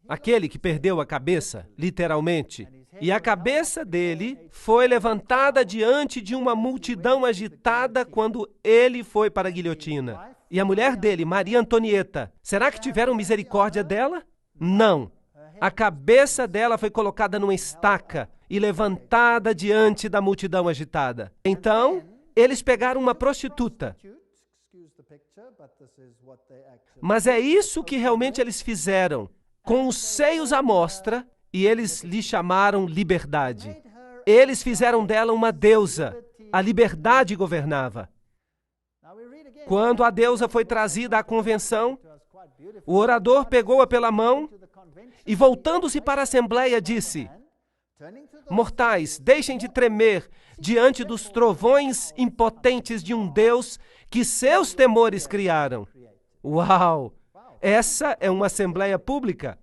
aquele que perdeu a cabeça, literalmente, e a cabeça dele foi levantada diante de uma multidão agitada quando ele foi para a guilhotina. E a mulher dele, Maria Antonieta, será que tiveram misericórdia dela? Não. A cabeça dela foi colocada numa estaca e levantada diante da multidão agitada. Então, eles pegaram uma prostituta. Mas é isso que realmente eles fizeram. Com os seios à mostra, e eles lhe chamaram liberdade. Eles fizeram dela uma deusa. A liberdade governava. Quando a deusa foi trazida à convenção, o orador pegou-a pela mão e, voltando-se para a assembleia, disse: Mortais, deixem de tremer diante dos trovões impotentes de um Deus que seus temores criaram. Uau! Essa é uma assembleia pública.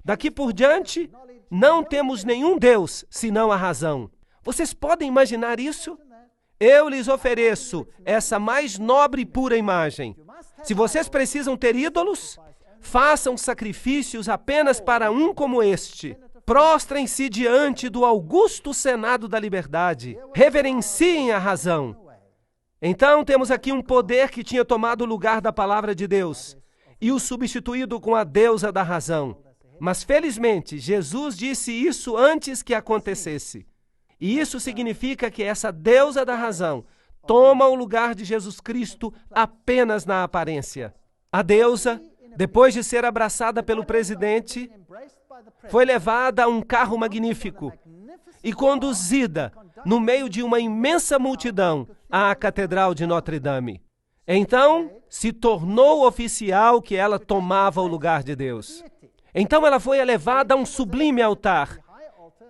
Daqui por diante, não temos nenhum Deus senão a razão. Vocês podem imaginar isso? Eu lhes ofereço essa mais nobre e pura imagem. Se vocês precisam ter ídolos, façam sacrifícios apenas para um como este. Prostrem-se diante do augusto Senado da Liberdade. Reverenciem a razão. Então, temos aqui um poder que tinha tomado o lugar da palavra de Deus e o substituído com a deusa da razão. Mas, felizmente, Jesus disse isso antes que acontecesse. E isso significa que essa deusa da razão toma o lugar de Jesus Cristo apenas na aparência. A deusa, depois de ser abraçada pelo presidente, foi levada a um carro magnífico e conduzida no meio de uma imensa multidão à Catedral de Notre Dame. Então, se tornou oficial que ela tomava o lugar de Deus. Então ela foi elevada a um sublime altar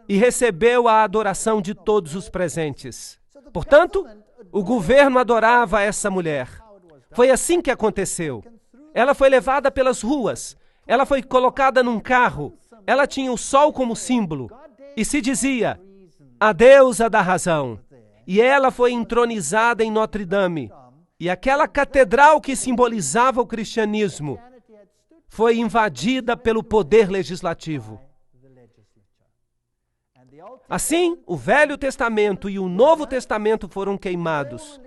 e recebeu a adoração de todos os presentes. Portanto, o governo adorava essa mulher. Foi assim que aconteceu. Ela foi levada pelas ruas, ela foi colocada num carro, ela tinha o sol como símbolo e se dizia a deusa da razão. E ela foi entronizada em Notre Dame. E aquela catedral que simbolizava o cristianismo foi invadida pelo poder legislativo. Assim, o Velho Testamento e o Novo Testamento foram queimados.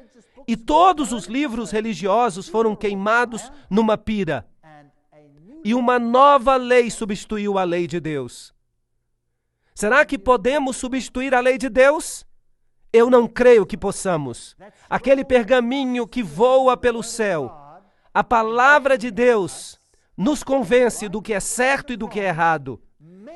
E todos os livros religiosos foram queimados numa pira. E uma nova lei substituiu a lei de Deus. Será que podemos substituir a lei de Deus? Eu não creio que possamos. Aquele pergaminho que voa pelo céu, a palavra de Deus, nos convence do que é certo e do que é errado.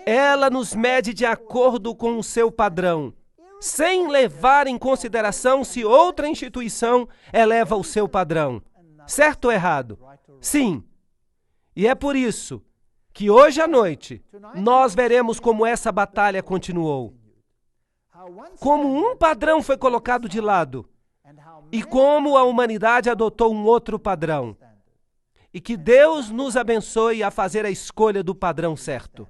Ela nos mede de acordo com o seu padrão, sem levar em consideração se outra instituição eleva o seu padrão. Certo ou errado? Sim. E é por isso que hoje à noite nós veremos como essa batalha continuou. Como um padrão foi colocado de lado e como a humanidade adotou um outro padrão. E que Deus nos abençoe a fazer a escolha do padrão certo.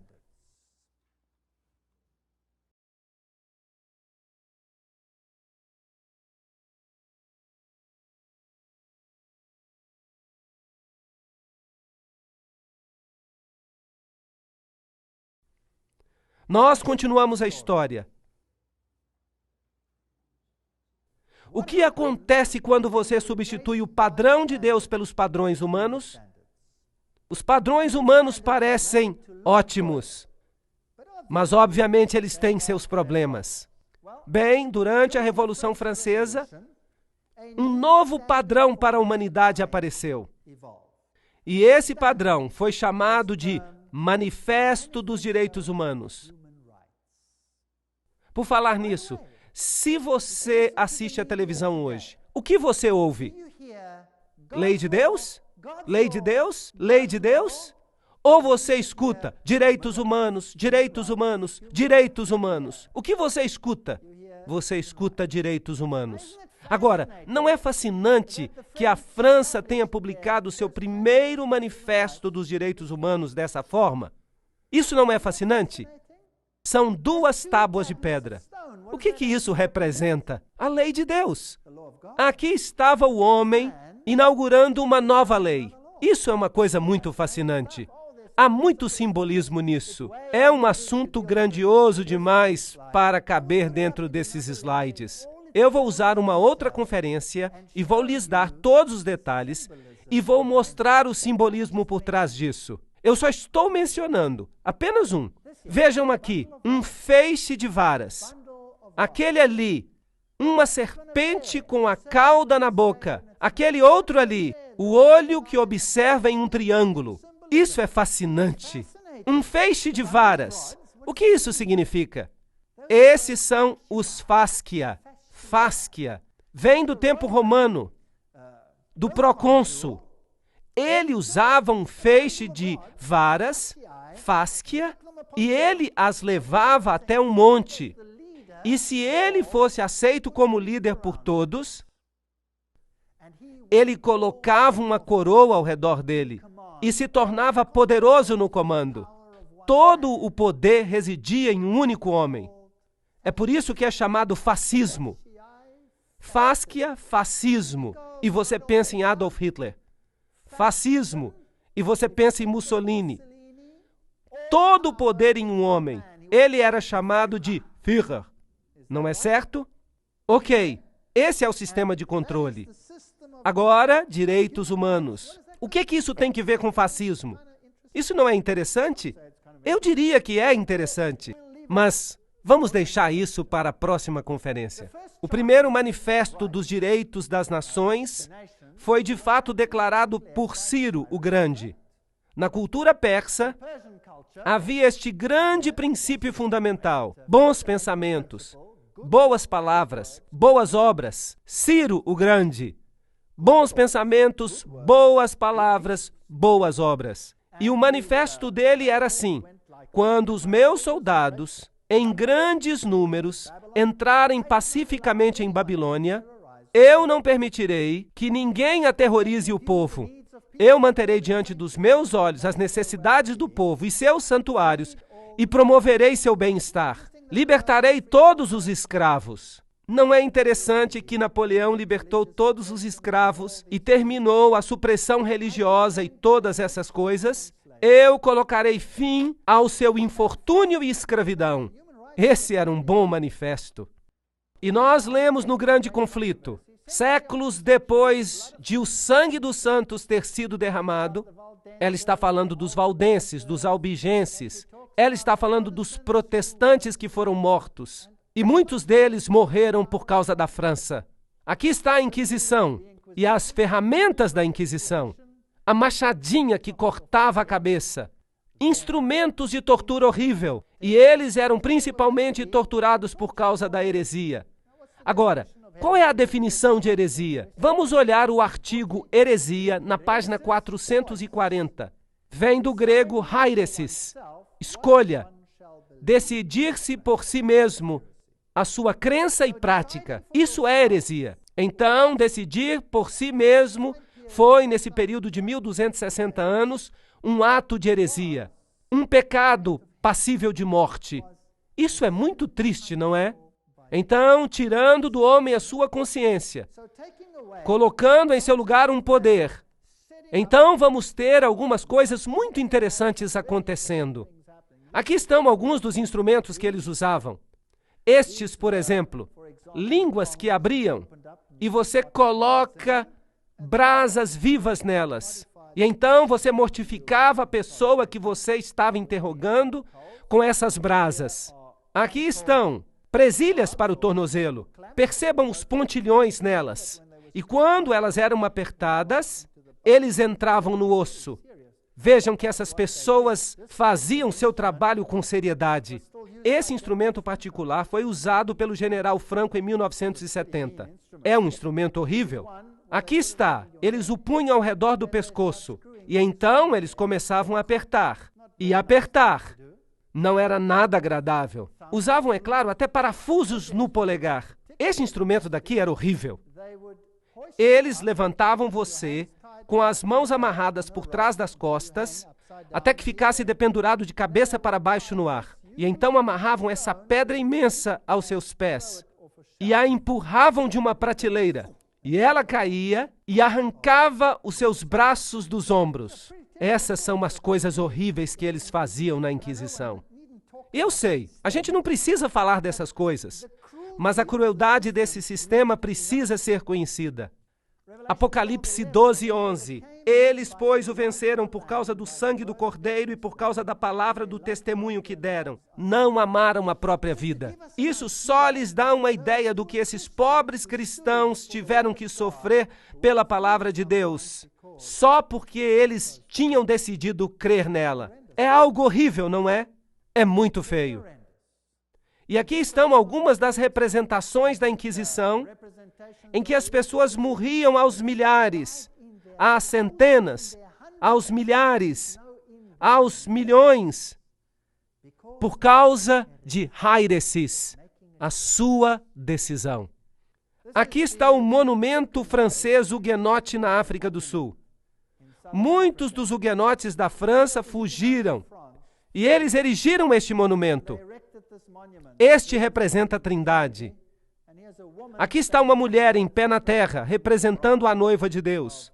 Nós continuamos a história. O que acontece quando você substitui o padrão de Deus pelos padrões humanos? Os padrões humanos parecem ótimos, mas obviamente eles têm seus problemas. Bem, durante a Revolução Francesa, um novo padrão para a humanidade apareceu. E esse padrão foi chamado de Manifesto dos Direitos Humanos. Por falar nisso, se você assiste à televisão hoje, o que você ouve? Lei de Deus? Lei de Deus? Lei de Deus? Ou você escuta direitos humanos, direitos humanos, direitos humanos? O que você escuta? Você escuta direitos humanos. Agora, não é fascinante que a França tenha publicado seu primeiro manifesto dos direitos humanos dessa forma? Isso não é fascinante? São 2 tábuas de pedra. O que isso representa? A lei de Deus. Aqui estava o homem inaugurando uma nova lei. Isso é uma coisa muito fascinante. Há muito simbolismo nisso. É um assunto grandioso demais para caber dentro desses slides. Eu vou usar uma outra conferência e vou lhes dar todos os detalhes e vou mostrar o simbolismo por trás disso. Eu só estou mencionando apenas um. Vejam aqui, um feixe de varas. Aquele ali, uma serpente com a cauda na boca. Aquele outro ali, o olho que observa em um triângulo. Isso é fascinante. Um feixe de varas. O que isso significa? Esses são os fascia. Fascia. Vem do tempo romano, do procônsul. Ele usava um feixe de varas, fascia, e ele as levava até um monte. E se ele fosse aceito como líder por todos, ele colocava uma coroa ao redor dele e se tornava poderoso no comando. Todo o poder residia em um único homem. É por isso que é chamado fascismo. Fascia, fascismo, e você pensa em Adolf Hitler. Fascismo, e você pensa em Mussolini. Todo o poder em um homem. Ele era chamado de Führer. Não é certo? Ok, esse é o sistema de controle. Agora, direitos humanos. O que isso tem que ver com fascismo? Isso não é interessante? Eu diria que é interessante, mas vamos deixar isso para a próxima conferência. O primeiro manifesto dos direitos das nações foi de fato declarado por Ciro o Grande. Na cultura persa, havia este grande princípio fundamental: bons pensamentos, boas palavras, boas obras. Ciro o Grande. Bons pensamentos, boas palavras, boas obras. E o manifesto dele era assim: quando os meus soldados, em grandes números, entrarem pacificamente em Babilônia, eu não permitirei que ninguém aterrorize o povo. Eu manterei diante dos meus olhos as necessidades do povo e seus santuários e promoverei seu bem-estar. Libertarei todos os escravos. Não é interessante que Napoleão libertou todos os escravos e terminou a supressão religiosa e todas essas coisas? Eu colocarei fim ao seu infortúnio e escravidão. Esse era um bom manifesto. E nós lemos no Grande Conflito, séculos depois de o sangue dos santos ter sido derramado, ela está falando dos valdenses, dos albigenses, ela está falando dos protestantes que foram mortos. E muitos deles morreram por causa da França. Aqui está a Inquisição e as ferramentas da Inquisição. A machadinha que cortava a cabeça. Instrumentos de tortura horrível. E eles eram principalmente torturados por causa da heresia. Agora, qual é a definição de heresia? Vamos olhar o artigo heresia na página 440. Vem do grego hairesis, escolha, decidir-se por si mesmo, a sua crença e prática. Isso é heresia. Então, decidir por si mesmo foi, nesse período de 1260 anos, um ato de heresia, um pecado passível de morte. Isso é muito triste, não é? Então, tirando do homem a sua consciência, colocando em seu lugar um poder, então vamos ter algumas coisas muito interessantes acontecendo. Aqui estão alguns dos instrumentos que eles usavam. Estes, por exemplo, línguas que abriam, e você coloca brasas vivas nelas. E então você mortificava a pessoa que você estava interrogando com essas brasas. Aqui estão presilhas para o tornozelo. Percebam os pontilhões nelas. E quando elas eram apertadas, eles entravam no osso. Vejam que essas pessoas faziam seu trabalho com seriedade. Esse instrumento particular foi usado pelo general Franco em 1970. É um instrumento horrível. Aqui está. Eles o punham ao redor do pescoço. E então eles começavam a apertar. E apertar. Não era nada agradável. Usavam, é claro, até parafusos no polegar. Esse instrumento daqui era horrível. Eles levantavam você com as mãos amarradas por trás das costas, até que ficasse dependurado de cabeça para baixo no ar. E então amarravam essa pedra imensa aos seus pés e a empurravam de uma prateleira. E ela caía e arrancava os seus braços dos ombros. Essas são as coisas horríveis que eles faziam na Inquisição. Eu sei, a gente não precisa falar dessas coisas, mas a crueldade desse sistema precisa ser conhecida. Apocalipse 12:11. Eles, pois, o venceram por causa do sangue do Cordeiro e por causa da palavra do testemunho que deram. Não amaram a própria vida. Isso só lhes dá uma ideia do que esses pobres cristãos tiveram que sofrer pela palavra de Deus, só porque eles tinham decidido crer nela. É algo horrível, não é? É muito feio. E aqui estão algumas das representações da Inquisição, em que as pessoas morriam aos milhares, às centenas, aos milhares, aos milhões. por causa de Hairesis, a sua decisão. Aqui está o monumento francês huguenote na África do Sul. Muitos dos huguenotes da França fugiram e eles erigiram este monumento. Este representa a Trindade. Aqui está uma mulher em pé na terra, representando a noiva de Deus.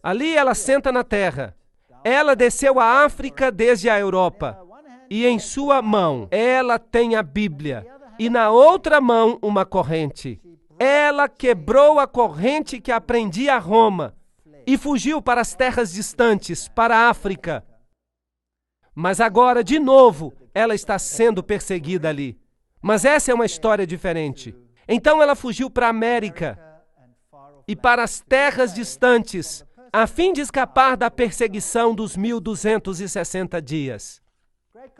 Ali ela senta na terra. Ela desceu à África desde a Europa. E em sua mão ela tem a Bíblia. E na outra mão uma corrente. Ela quebrou a corrente que aprendia a Roma e fugiu para as terras distantes, para a África. Mas agora, de novo, ela está sendo perseguida ali. Mas essa é uma história diferente. Então ela fugiu para a América e para as terras distantes, a fim de escapar da perseguição dos 1260 dias.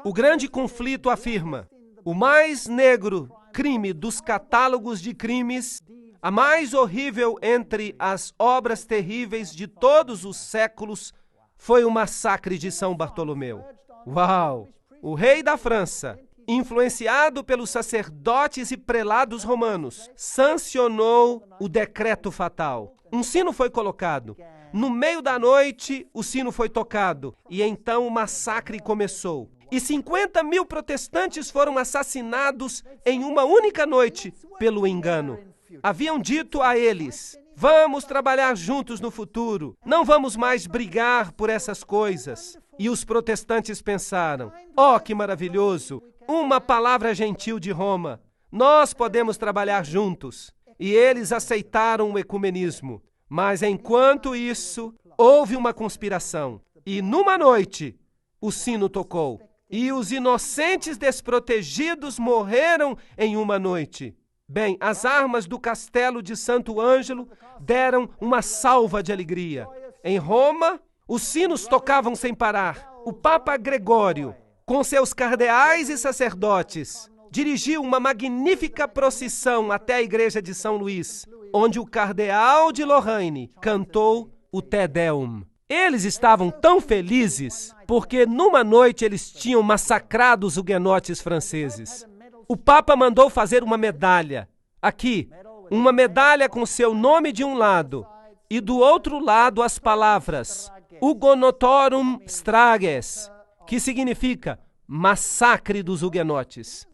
O grande conflito afirma: o mais negro crime dos catálogos de crimes, a mais horrível entre as obras terríveis de todos os séculos, foi o massacre de São Bartolomeu. Uau! O rei da França, influenciado pelos sacerdotes e prelados romanos, sancionou o decreto fatal. Um sino foi colocado. No meio da noite, o sino foi tocado. E então o massacre começou. E 50.000 protestantes foram assassinados em uma única noite pelo engano. Haviam dito a eles: vamos trabalhar juntos no futuro. Não vamos mais brigar por essas coisas. E os protestantes pensaram: oh, que maravilhoso! Uma palavra gentil de Roma. Nós podemos trabalhar juntos. E eles aceitaram o ecumenismo. Mas enquanto isso, houve uma conspiração. E numa noite, o sino tocou. E os inocentes desprotegidos morreram em uma noite. Bem, as armas do castelo de Santo Ângelo deram uma salva de alegria. Em Roma, os sinos tocavam sem parar. O Papa Gregório, com seus cardeais e sacerdotes, dirigiu uma magnífica procissão até a igreja de São Luís, onde o cardeal de Lorraine cantou o Te Deum. Eles estavam tão felizes porque numa noite eles tinham massacrado os huguenotes franceses. O Papa mandou fazer uma medalha. Aqui, uma medalha com seu nome de um lado e do outro lado as palavras Hugonotorum Strages, que significa massacre dos huguenotes.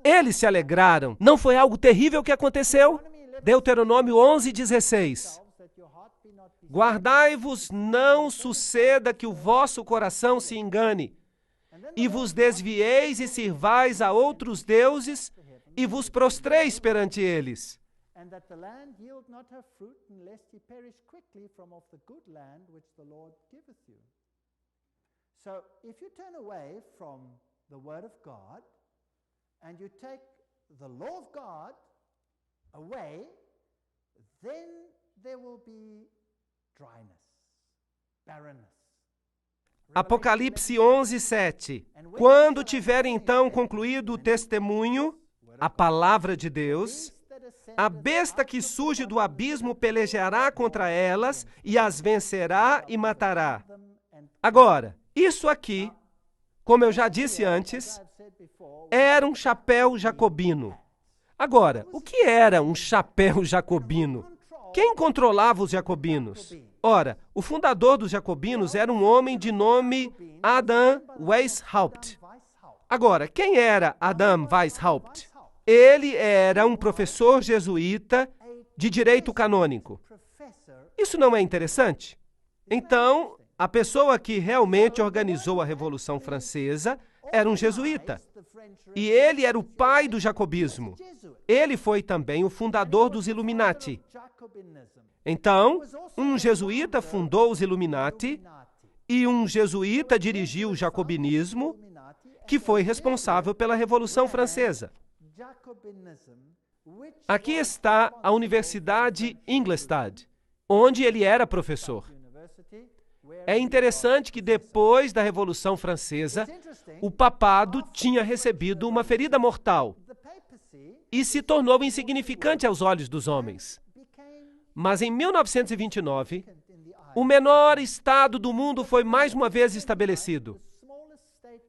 Eles se alegraram. Não foi algo terrível que aconteceu? Deuteronômio 11:16. Guardai-vos, não suceda que o vosso coração se engane, e vos desvieis e sirvais a outros deuses, e vos prostreis perante eles. Apocalipse 11:7. Quando tiverem então concluído o testemunho, a palavra de Deus, a besta que surge do abismo pelejará contra elas e as vencerá e matará. Agora, isso aqui, como eu já disse antes, era um chapéu jacobino. Agora, o que era um chapéu jacobino? Quem controlava os jacobinos? Ora, o fundador dos jacobinos era um homem de nome Adam Weishaupt. Agora, quem era Adam Weishaupt? Ele era um professor jesuíta de direito canônico. Isso não é interessante? Então, a pessoa que realmente organizou a Revolução Francesa era um jesuíta. E ele era o pai do jacobismo. Ele foi também o fundador dos Illuminati. Então, um jesuíta fundou os Illuminati e um jesuíta dirigiu o jacobinismo, que foi responsável pela Revolução Francesa. Aqui está a Universidade Ingolstadt, onde ele era professor. É interessante que depois da Revolução Francesa, o papado tinha recebido uma ferida mortal e se tornou insignificante aos olhos dos homens. Mas em 1929, o menor estado do mundo foi mais uma vez estabelecido.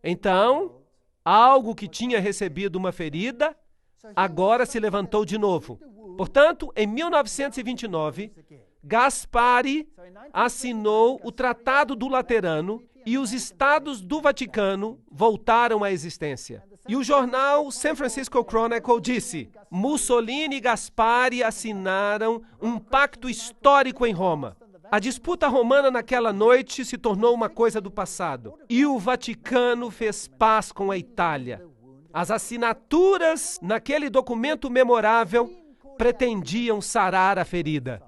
Então, algo que tinha recebido uma ferida, agora se levantou de novo. Portanto, em 1929, Gaspari assinou o Tratado do Laterano e os Estados do Vaticano voltaram à existência. E o jornal San Francisco Chronicle disse: Mussolini e Gaspari assinaram um pacto histórico em Roma. A disputa romana naquela noite se tornou uma coisa do passado. E o Vaticano fez paz com a Itália. As assinaturas naquele documento memorável pretendiam sarar a ferida.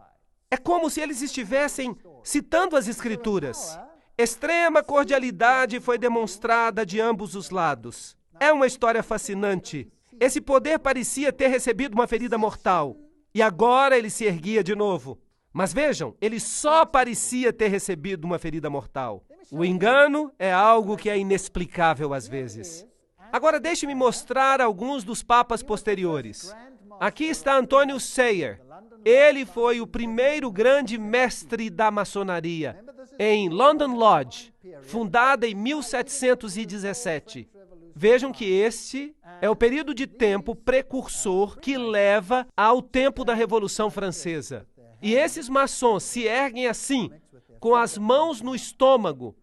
É como se eles estivessem citando as Escrituras. Extrema cordialidade foi demonstrada de ambos os lados. É uma história fascinante. Esse poder parecia ter recebido uma ferida mortal. E agora ele se erguia de novo. Mas vejam, ele só parecia ter recebido uma ferida mortal. O engano é algo que é inexplicável às vezes. Agora deixe-me mostrar alguns dos papas posteriores. Aqui está Antônio Sayer. Ele foi o primeiro grande mestre da maçonaria em London Lodge, fundada em 1717. Vejam que este é o período de tempo precursor que leva ao tempo da Revolução Francesa. E esses maçons se erguem assim, com as mãos no estômago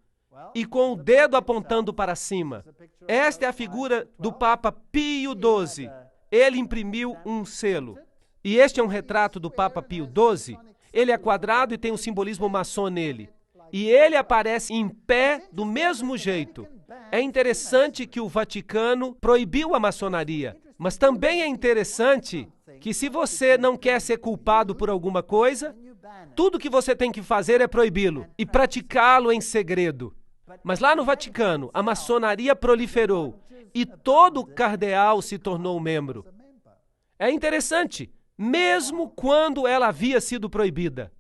e com o dedo apontando para cima. Esta é a figura do Papa Pio XII. Ele imprimiu um selo. E este é um retrato do Papa Pio XII. Ele é quadrado e tem um simbolismo maçom nele. E ele aparece em pé do mesmo jeito. É interessante que o Vaticano proibiu a maçonaria, mas também é interessante que se você não quer ser culpado por alguma coisa, tudo que você tem que fazer é proibi-lo e praticá-lo em segredo. Mas lá no Vaticano, a maçonaria proliferou e todo cardeal se tornou membro. É interessante, mesmo quando ela havia sido proibida.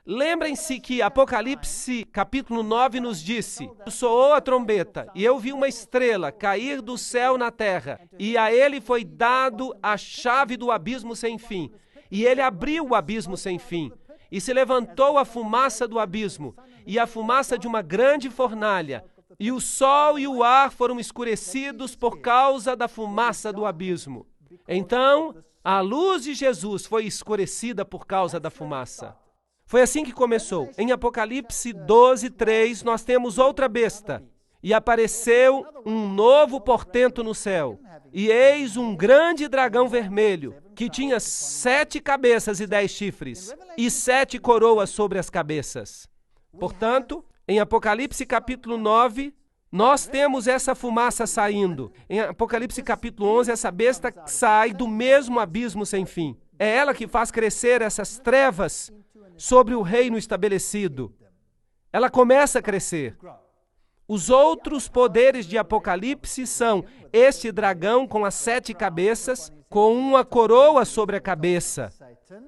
Lembrem-se que Apocalipse capítulo 9 nos disse: soou a trombeta, e eu vi uma estrela cair do céu na terra, e a ele foi dado a chave do abismo sem fim. E ele abriu o abismo sem fim, e se levantou a fumaça do abismo, e a fumaça de uma grande fornalha, e o sol e o ar foram escurecidos por causa da fumaça do abismo. Então, a luz de Jesus foi escurecida por causa da fumaça. Foi assim que começou. Em Apocalipse 12:3, nós temos outra besta. E apareceu um novo portento no céu. E eis um grande dragão vermelho, que tinha 7 cabeças e 10 chifres, e 7 coroas sobre as cabeças. Portanto, em Apocalipse capítulo 9, nós temos essa fumaça saindo. Em Apocalipse capítulo 11, essa besta sai do mesmo abismo sem fim. É ela que faz crescer essas trevas sobre o reino estabelecido. Ela começa a crescer. Os outros poderes de Apocalipse são este dragão com as 7 cabeças, com uma coroa sobre a cabeça.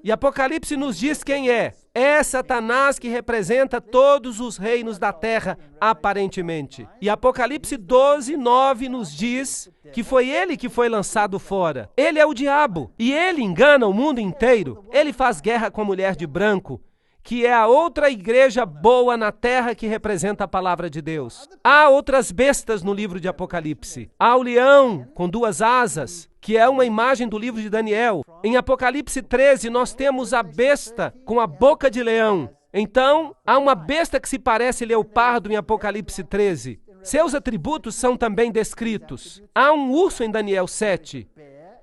E Apocalipse nos diz quem é. É Satanás que representa todos os reinos da terra, aparentemente. E Apocalipse 12:9 nos diz que foi ele que foi lançado fora. Ele é o diabo, e ele engana o mundo inteiro. Ele faz guerra com a mulher de branco, que é a outra igreja boa na terra que representa a palavra de Deus. Há outras bestas no livro de Apocalipse. Há o leão com 2 asas, que é uma imagem do livro de Daniel. Em Apocalipse 13, nós temos a besta com a boca de leão. Então, há uma besta que se parece leopardo em Apocalipse 13. Seus atributos são também descritos. Há um urso em Daniel 7.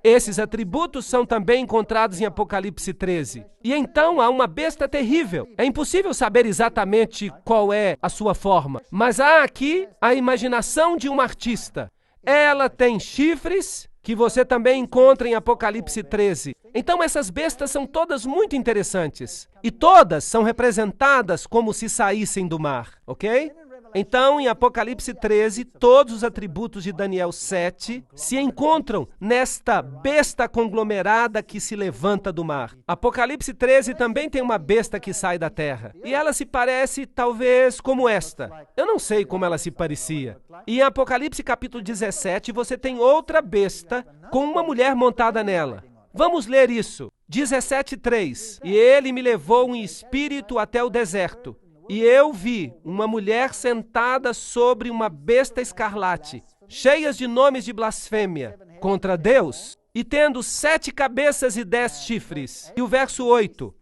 Esses atributos são também encontrados em Apocalipse 13. E então há uma besta terrível. É impossível saber exatamente qual é a sua forma, mas há aqui a imaginação de um artista. Ela tem chifres, que você também encontra em Apocalipse 13. Então essas bestas são todas muito interessantes. E todas são representadas como se saíssem do mar, ok? Então, em Apocalipse 13, todos os atributos de Daniel 7 se encontram nesta besta conglomerada que se levanta do mar. Apocalipse 13 também tem uma besta que sai da terra. E ela se parece, talvez, como esta. Eu não sei como ela se parecia. E em Apocalipse capítulo 17, você tem outra besta com uma mulher montada nela. Vamos ler isso. 17:3. E ele me levou em espírito até o deserto. E eu vi uma mulher sentada sobre uma besta escarlate, cheias de nomes de blasfêmia contra Deus, e tendo 7 cabeças e 10 chifres. E o verso 8.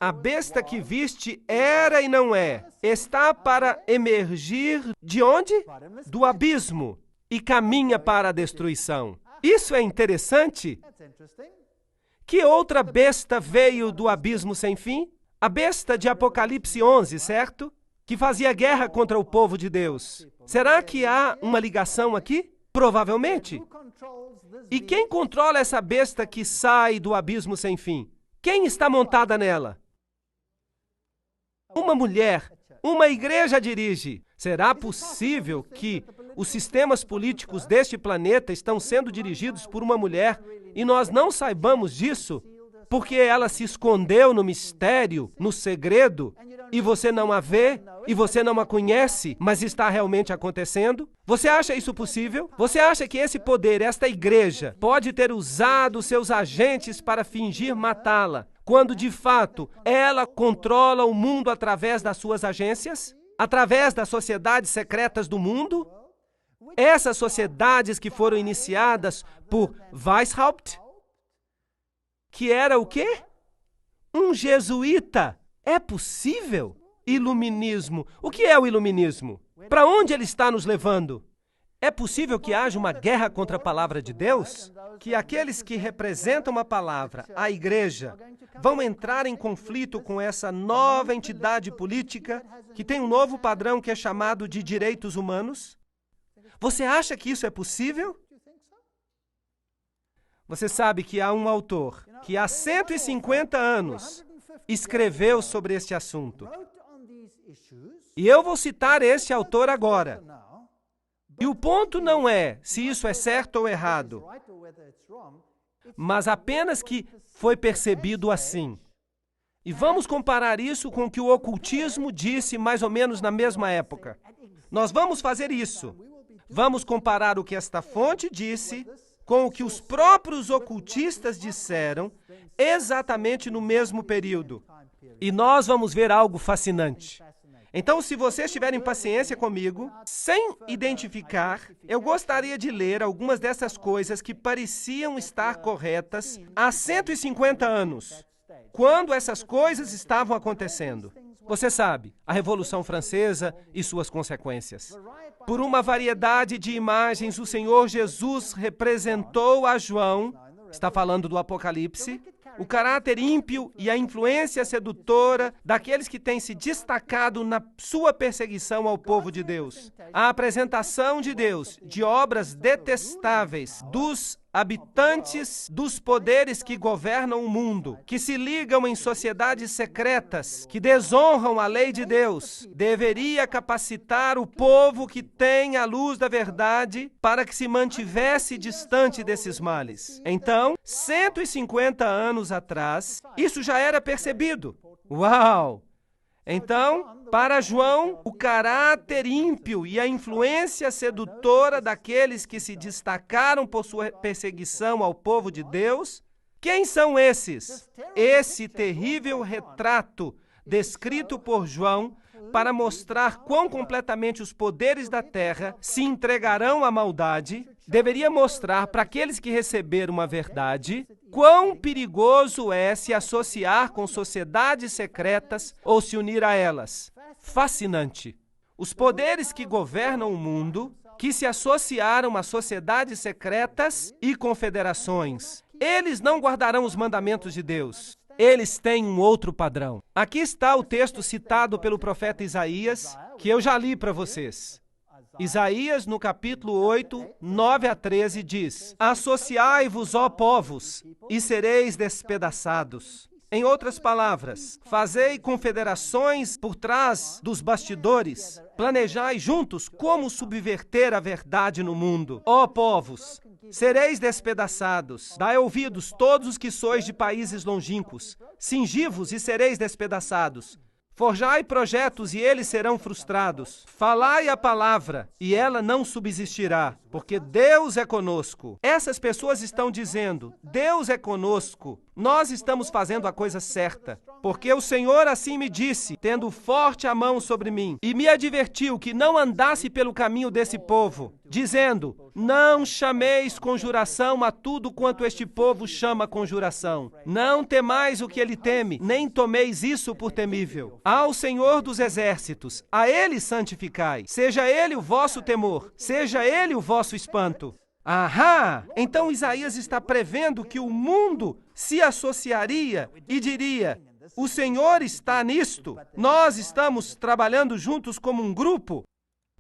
A besta que viste era e não é, está para emergir de onde? Do abismo, e caminha para a destruição. Isso é interessante. Que outra besta veio do abismo sem fim? A besta de Apocalipse 11, certo? Que fazia guerra contra o povo de Deus. Será que há uma ligação aqui? Provavelmente. E quem controla essa besta que sai do abismo sem fim? Quem está montada nela? Uma mulher. Uma igreja dirige. Será possível que os sistemas políticos deste planeta estão sendo dirigidos por uma mulher e nós não saibamos disso? Porque ela se escondeu no mistério, no segredo, e você não a vê, e você não a conhece, mas está realmente acontecendo? Você acha isso possível? Você acha que esse poder, esta igreja, pode ter usado seus agentes para fingir matá-la, quando de fato ela controla o mundo através das suas agências? Através das sociedades secretas do mundo? Essas sociedades que foram iniciadas por Weishaupt, que era o quê? Um jesuíta. É possível? Iluminismo. O que é o iluminismo? Para onde ele está nos levando? É possível que haja uma guerra contra a palavra de Deus? Que aqueles que representam a palavra, a igreja, vão entrar em conflito com essa nova entidade política que tem um novo padrão que é chamado de direitos humanos? Você acha que isso é possível? Você sabe que há um autor que há 150 anos escreveu sobre este assunto. E eu vou citar este autor agora. E o ponto não é se isso é certo ou errado, mas apenas que foi percebido assim. E vamos comparar isso com o que o ocultismo disse mais ou menos na mesma época. Nós vamos fazer isso. Vamos comparar o que esta fonte disse com o que os próprios ocultistas disseram exatamente no mesmo período. E nós vamos ver algo fascinante. Então, se vocês tiverem paciência comigo, sem identificar, eu gostaria de ler algumas dessas coisas que pareciam estar corretas há 150 anos, quando essas coisas estavam acontecendo. Você sabe, a Revolução Francesa e suas consequências. Por uma variedade de imagens, o Senhor Jesus representou a João, está falando do Apocalipse, o caráter ímpio e a influência sedutora daqueles que têm se destacado na sua perseguição ao povo de Deus. A apresentação de Deus de obras detestáveis dos habitantes dos poderes que governam o mundo, que se ligam em sociedades secretas, que desonram a lei de Deus, deveria capacitar o povo que tem a luz da verdade para que se mantivesse distante desses males. Então, 150 anos atrás, isso já era percebido. Uau! Então, para João, o caráter ímpio e a influência sedutora daqueles que se destacaram por sua perseguição ao povo de Deus, quem são esses? Esse terrível retrato descrito por João para mostrar quão completamente os poderes da terra se entregarão à maldade, deveria mostrar para aqueles que receberam a verdade quão perigoso é se associar com sociedades secretas ou se unir a elas. Fascinante. Os poderes que governam o mundo, que se associaram a sociedades secretas e confederações, eles não guardarão os mandamentos de Deus. Eles têm um outro padrão. Aqui está o texto citado pelo profeta Isaías, que eu já li para vocês. Isaías, no capítulo 8, 9 a 13, diz: Associai-vos, ó povos, e sereis despedaçados. Em outras palavras, fazei confederações por trás dos bastidores, planejai juntos como subverter a verdade no mundo. Ó povos, sereis despedaçados. Dai ouvidos todos os que sois de países longínquos. Cingi-vos e sereis despedaçados. Forjai projetos e eles serão frustrados. Falai a palavra e ela não subsistirá, porque Deus é conosco. Essas pessoas estão dizendo, Deus é conosco. nós estamos fazendo a coisa certa, porque o Senhor assim me disse, tendo forte a mão sobre mim, e me advertiu que não andasse pelo caminho desse povo, dizendo, não chameis conjuração a tudo quanto este povo chama conjuração. Não temais o que ele teme, nem tomeis isso por temível. Ao Senhor dos exércitos, a ele santificai, seja ele o vosso temor, seja ele o vosso espanto. Ahá! Então Isaías está prevendo que o mundo se associaria e diria, o Senhor está nisto, nós estamos trabalhando juntos como um grupo.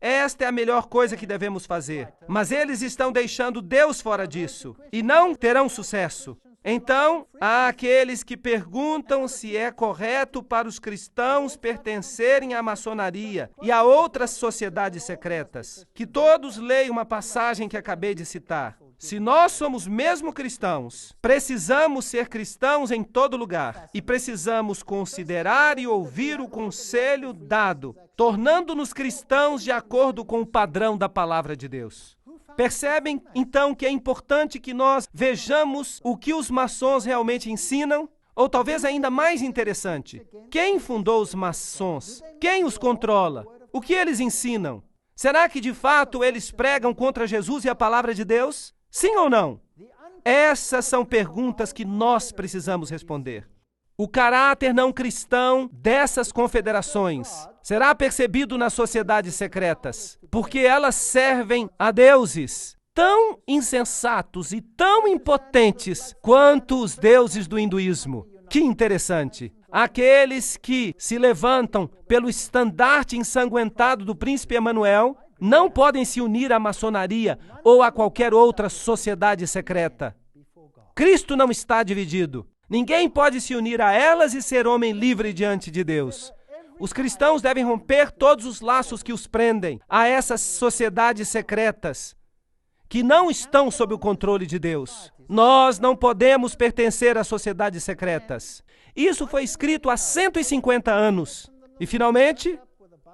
Esta é a melhor coisa que devemos fazer. Mas eles estão deixando Deus fora disso e não terão sucesso. Então, há aqueles que perguntam se é correto para os cristãos pertencerem à maçonaria e a outras sociedades secretas. Que todos leiam uma passagem que acabei de citar. Se nós somos mesmo cristãos, precisamos ser cristãos em todo lugar e precisamos considerar e ouvir o conselho dado, tornando-nos cristãos de acordo com o padrão da palavra de Deus. Percebem, então, que é importante que nós vejamos o que os maçons realmente ensinam? Ou talvez ainda mais interessante, quem fundou os maçons? Quem os controla? O que eles ensinam? Será que de fato eles pregam contra Jesus e a palavra de Deus? Sim ou não? Essas são perguntas que nós precisamos responder. O caráter não cristão dessas confederações será percebido nas sociedades secretas, porque elas servem a deuses tão insensatos e tão impotentes quanto os deuses do hinduísmo. Que interessante! Aqueles que se levantam pelo estandarte ensanguentado do príncipe Emanuel não podem se unir à maçonaria ou a qualquer outra sociedade secreta. Cristo não está dividido. Ninguém pode se unir a elas e ser homem livre diante de Deus. Os cristãos devem romper todos os laços que os prendem a essas sociedades secretas que não estão sob o controle de Deus. Nós não podemos pertencer a sociedades secretas. Isso foi escrito há 150 anos. E, finalmente,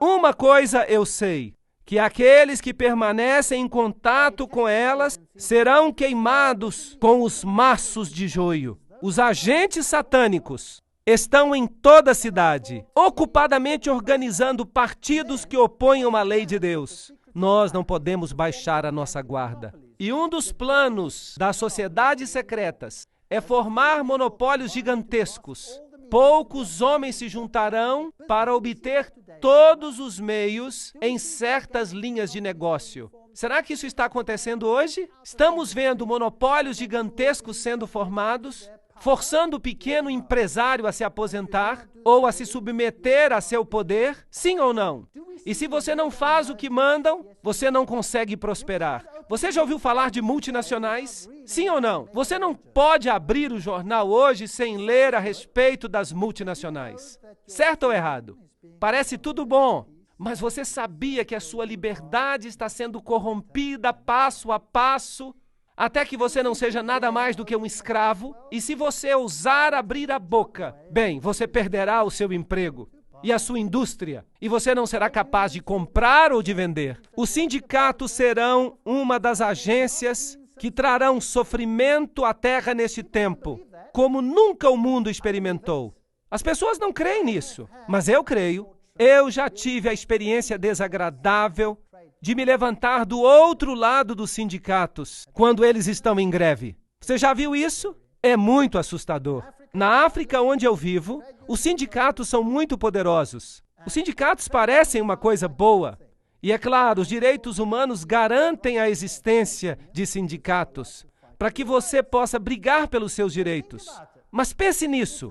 uma coisa eu sei, que aqueles que permanecem em contato com elas serão queimados com os maços de joio. Os agentes satânicos estão em toda a cidade, ocupadamente organizando partidos que opõem a lei de Deus. Nós não podemos baixar a nossa guarda. E um dos planos das sociedades secretas é formar monopólios gigantescos. Poucos homens se juntarão para obter todos os meios em certas linhas de negócio. Será que isso está acontecendo hoje? Estamos vendo monopólios gigantescos sendo formados, forçando o pequeno empresário a se aposentar ou a se submeter a seu poder? Sim ou não? E se você não faz o que mandam, você não consegue prosperar. Você já ouviu falar de multinacionais? Sim ou não? Você não pode abrir o jornal hoje sem ler a respeito das multinacionais. Certo ou errado? Parece tudo bom, mas você sabia que a sua liberdade está sendo corrompida passo a passo, até que você não seja nada mais do que um escravo? E se você ousar abrir a boca, bem, você perderá o seu emprego e a sua indústria, e você não será capaz de comprar ou de vender. Os sindicatos serão uma das agências que trarão sofrimento à terra neste tempo, como nunca o mundo experimentou. As pessoas não creem nisso, mas eu creio. Eu já tive a experiência desagradável de me levantar do outro lado dos sindicatos quando eles estão em greve. Você já viu isso? É muito assustador. Na África, onde eu vivo, os sindicatos são muito poderosos. Os sindicatos parecem uma coisa boa. E é claro, os direitos humanos garantem a existência de sindicatos para que você possa brigar pelos seus direitos. Mas pense nisso.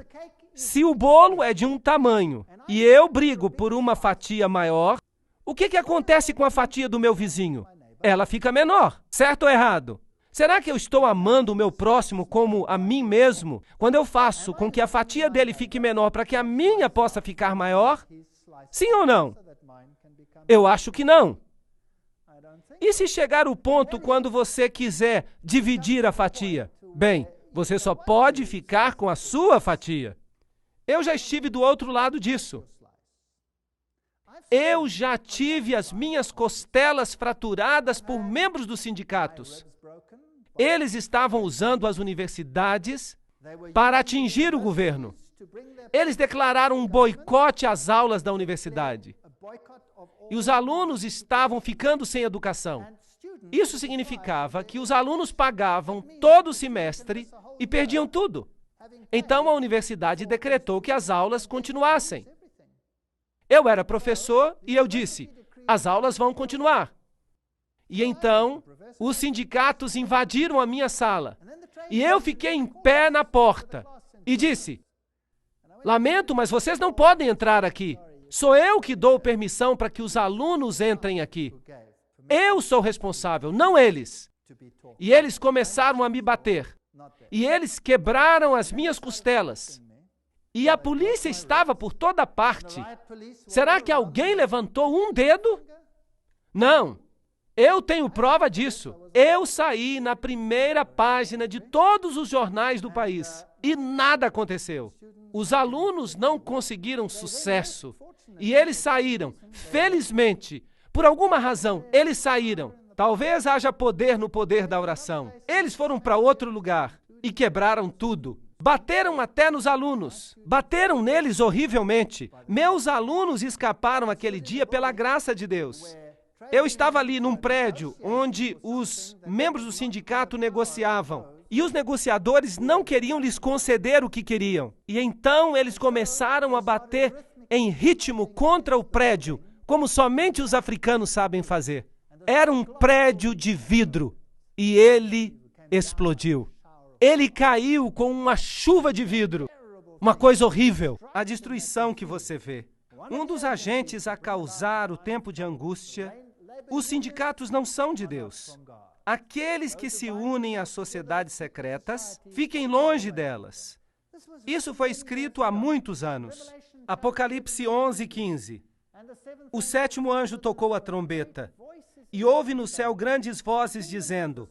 Se o bolo é de um tamanho e eu brigo por uma fatia maior, o que acontece com a fatia do meu vizinho? Ela fica menor, certo ou errado? Será que eu estou amando o meu próximo como a mim mesmo quando eu faço com que a fatia dele fique menor para que a minha possa ficar maior? Sim ou não? Eu acho que não. E se chegar o ponto quando você quiser dividir a fatia? Bem, você só pode ficar com a sua fatia. Eu já estive do outro lado disso. Eu já tive as minhas costelas fraturadas por membros dos sindicatos. Eles estavam usando as universidades para atingir o governo. Eles declararam um boicote às aulas da universidade. E os alunos estavam ficando sem educação. Isso significava que os alunos pagavam todo o semestre e perdiam tudo. Então a universidade decretou que as aulas continuassem. Eu era professor e eu disse, as aulas vão continuar. E então, os sindicatos invadiram a minha sala. E eu fiquei em pé na porta e disse, lamento, mas vocês não podem entrar aqui. Sou eu que dou permissão para que os alunos entrem aqui. Eu sou responsável, não eles. E eles começaram a me bater. E eles quebraram as minhas costelas. E a polícia estava por toda parte. Será que alguém levantou um dedo? Não. Eu tenho prova disso. Eu saí na primeira página de todos os jornais do país. E nada aconteceu. Os alunos não conseguiram sucesso. E eles saíram. Felizmente, por alguma razão, eles saíram. Talvez haja poder no poder da oração. Eles foram para outro lugar e quebraram tudo. Bateram até nos alunos. Bateram neles horrivelmente. Meus alunos escaparam aquele dia pela graça de Deus. Eu estava ali num prédio onde os membros do sindicato negociavam. E os negociadores não queriam lhes conceder o que queriam. E então eles começaram a bater em ritmo contra o prédio, como somente os africanos sabem fazer. Era um prédio de vidro e ele explodiu. Ele caiu com uma chuva de vidro. Uma coisa horrível. A destruição que você vê. Um dos agentes a causar o tempo de angústia. Os sindicatos não são de Deus. Aqueles que se unem às sociedades secretas, fiquem longe delas. Isso foi escrito há muitos anos. Apocalipse 11:15. O sétimo anjo tocou a trombeta, e houve no céu grandes vozes dizendo,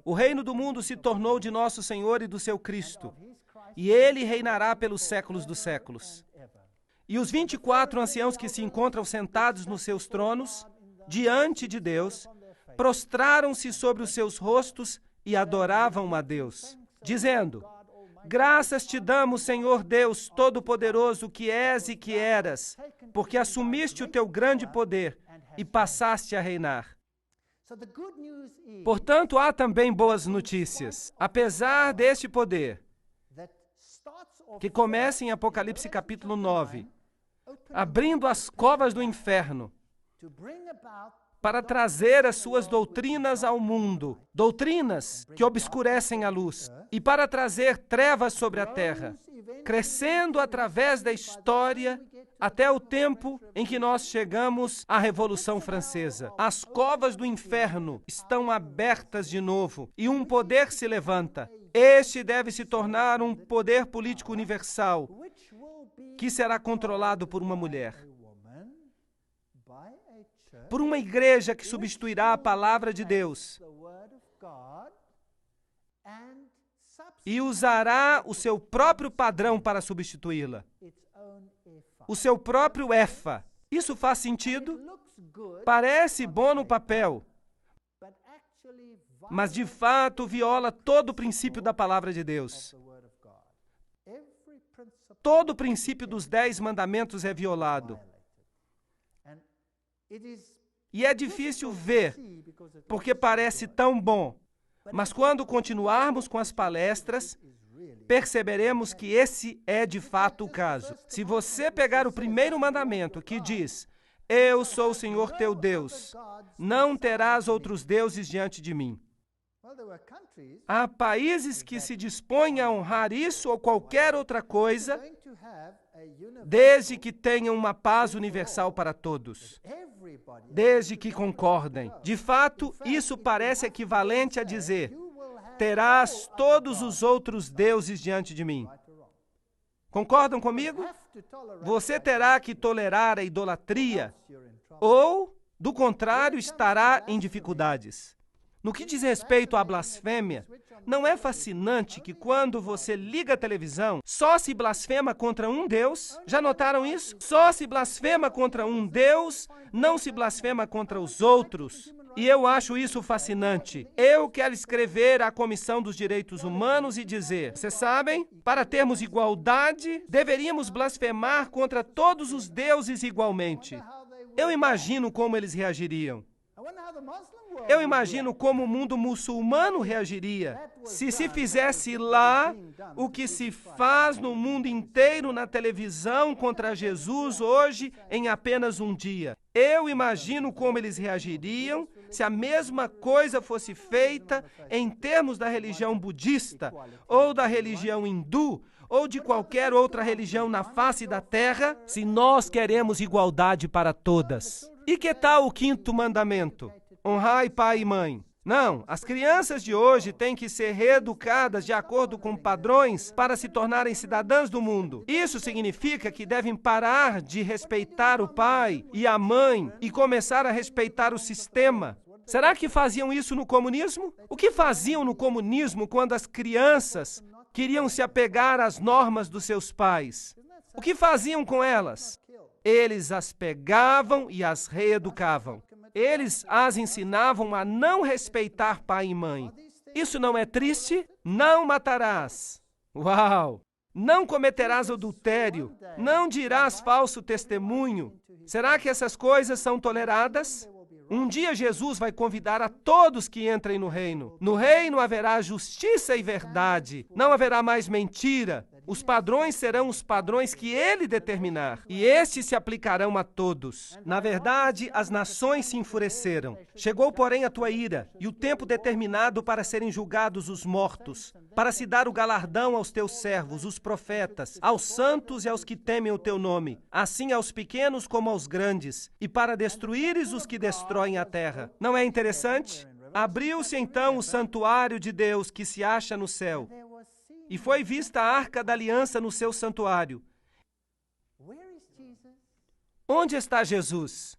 o reino do mundo se tornou de nosso Senhor e do seu Cristo, e ele reinará pelos séculos dos séculos. E os 24 anciãos que se encontram sentados nos seus tronos, diante de Deus, prostraram-se sobre os seus rostos e adoravam a Deus, dizendo, graças te damos, Senhor Deus Todo-Poderoso, que és e que eras, porque assumiste o teu grande poder e passaste a reinar. Portanto, há também boas notícias. Apesar deste poder, que começa em Apocalipse capítulo 9, abrindo as covas do inferno, para trazer as suas doutrinas ao mundo, doutrinas que obscurecem a luz, e para trazer trevas sobre a terra, crescendo através da história até o tempo em que nós chegamos à Revolução Francesa. As covas do inferno estão abertas de novo e um poder se levanta. Este deve se tornar um poder político universal que será controlado por uma mulher. Por uma igreja que substituirá a palavra de Deus e usará o seu próprio padrão para substituí-la. O seu próprio efa. Isso faz sentido? Parece bom no papel, mas de fato viola todo o princípio da palavra de Deus. Todo o princípio dos 10 mandamentos é violado. E é difícil ver, porque parece tão bom. Mas quando continuarmos com as palestras, perceberemos que esse é de fato o caso. Se você pegar o primeiro mandamento que diz, eu sou o Senhor teu Deus, não terás outros deuses diante de mim. Há países que se dispõem a honrar isso ou qualquer outra coisa, desde que tenham uma paz universal para todos, desde que concordem. De fato, isso parece equivalente a dizer, terás todos os outros deuses diante de mim. Concordam comigo? Você terá que tolerar a idolatria, ou, do contrário, estará em dificuldades. No que diz respeito à blasfêmia, não é fascinante que quando você liga a televisão, só se blasfema contra um Deus? Já notaram isso? Só se blasfema contra um Deus, não se blasfema contra os outros. E eu acho isso fascinante. Eu quero escrever à Comissão dos Direitos Humanos e dizer, vocês sabem, para termos igualdade, deveríamos blasfemar contra todos os deuses igualmente. Eu imagino como eles reagiriam. Eu imagino como o mundo muçulmano reagiria se fizesse lá o que se faz no mundo inteiro na televisão contra Jesus hoje em apenas um dia. Eu imagino como eles reagiriam se a mesma coisa fosse feita em termos da religião budista, ou da religião hindu, ou de qualquer outra religião na face da terra, se nós queremos igualdade para todas. E que tal o 5º mandamento? Honrai pai e mãe. Não, as crianças de hoje têm que ser reeducadas de acordo com padrões para se tornarem cidadãs do mundo. Isso significa que devem parar de respeitar o pai e a mãe e começar a respeitar o sistema. Será que faziam isso no comunismo? O que faziam no comunismo quando as crianças queriam se apegar às normas dos seus pais? O que faziam com elas? Eles as pegavam e as reeducavam. Eles as ensinavam a não respeitar pai e mãe. Isso não é triste? Não matarás. Uau! Não cometerás adultério. Não dirás falso testemunho. Será que essas coisas são toleradas? Um dia Jesus vai convidar a todos que entrem no reino. No reino haverá justiça e verdade. Não haverá mais mentira. Os padrões serão os padrões que ele determinar, e estes se aplicarão a todos. Na verdade, as nações se enfureceram. Chegou, porém, a tua ira, e o tempo determinado para serem julgados os mortos, para se dar o galardão aos teus servos, os profetas, aos santos e aos que temem o teu nome, assim aos pequenos como aos grandes, e para destruíres os que destroem a terra. Não é interessante? Abriu-se então o santuário de Deus que se acha no céu, e foi vista a arca da aliança no seu santuário. Onde está Jesus?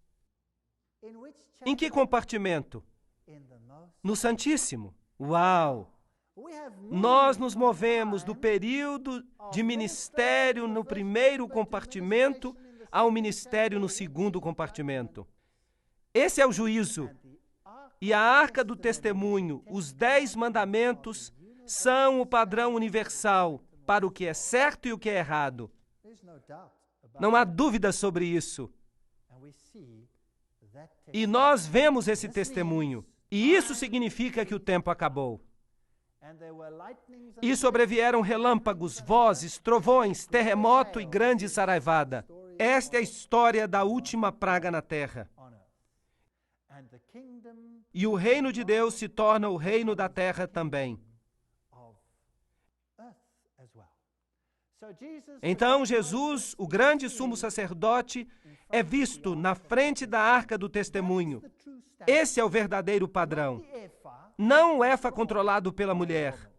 Em que compartimento? No Santíssimo. Uau! Nós nos movemos do período de ministério no primeiro compartimento ao ministério no segundo compartimento. Esse é o juízo. E a arca do testemunho, os 10 mandamentos, são o padrão universal para o que é certo e o que é errado. Não há dúvida sobre isso. E nós vemos esse testemunho. E isso significa que o tempo acabou. E sobrevieram relâmpagos, vozes, trovões, terremoto e grande saraivada. Esta é a história da última praga na terra. E o reino de Deus se torna o reino da terra também. Então, Jesus, o grande sumo sacerdote, é visto na frente da arca do testemunho. Esse é o verdadeiro padrão. Não o éfa controlado pela mulher.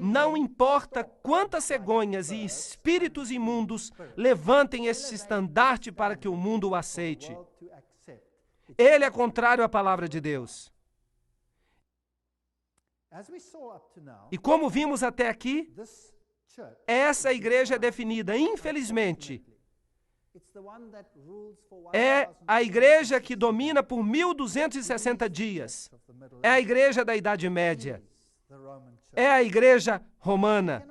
Não importa quantas cegonhas e espíritos imundos levantem este estandarte para que o mundo o aceite. Ele é contrário à palavra de Deus. E como vimos até aqui, essa igreja é definida, infelizmente, é a igreja que domina por 1260 dias. É a igreja da Idade Média. É a igreja romana.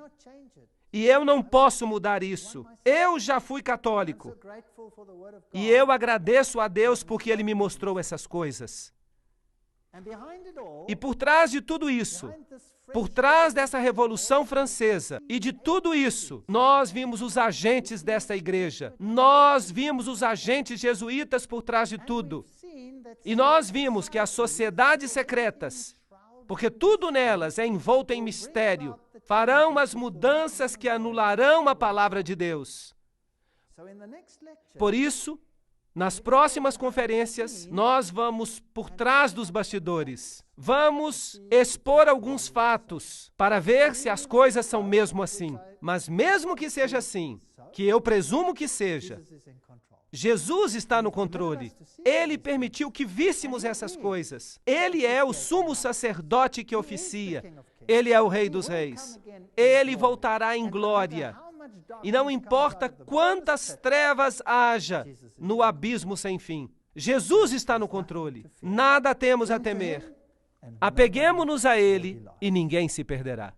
E eu não posso mudar isso. Eu já fui católico. E eu agradeço a Deus porque Ele me mostrou essas coisas. E por trás de tudo isso, por trás dessa Revolução Francesa e de tudo isso, nós vimos os agentes dessa igreja. Nós vimos os agentes jesuítas por trás de tudo. E nós vimos que as sociedades secretas, porque tudo nelas é envolto em mistério, farão as mudanças que anularão a palavra de Deus. Por isso, nas próximas conferências, nós vamos por trás dos bastidores. Vamos expor alguns fatos para ver se as coisas são mesmo assim. Mas mesmo que seja assim, que eu presumo que seja, Jesus está no controle. Ele permitiu que víssemos essas coisas. Ele é o sumo sacerdote que oficia. Ele é o Rei dos Reis. Ele voltará em glória. E não importa quantas trevas haja no abismo sem fim. Jesus está no controle. Nada temos a temer. Apeguemo-nos a Ele e ninguém se perderá.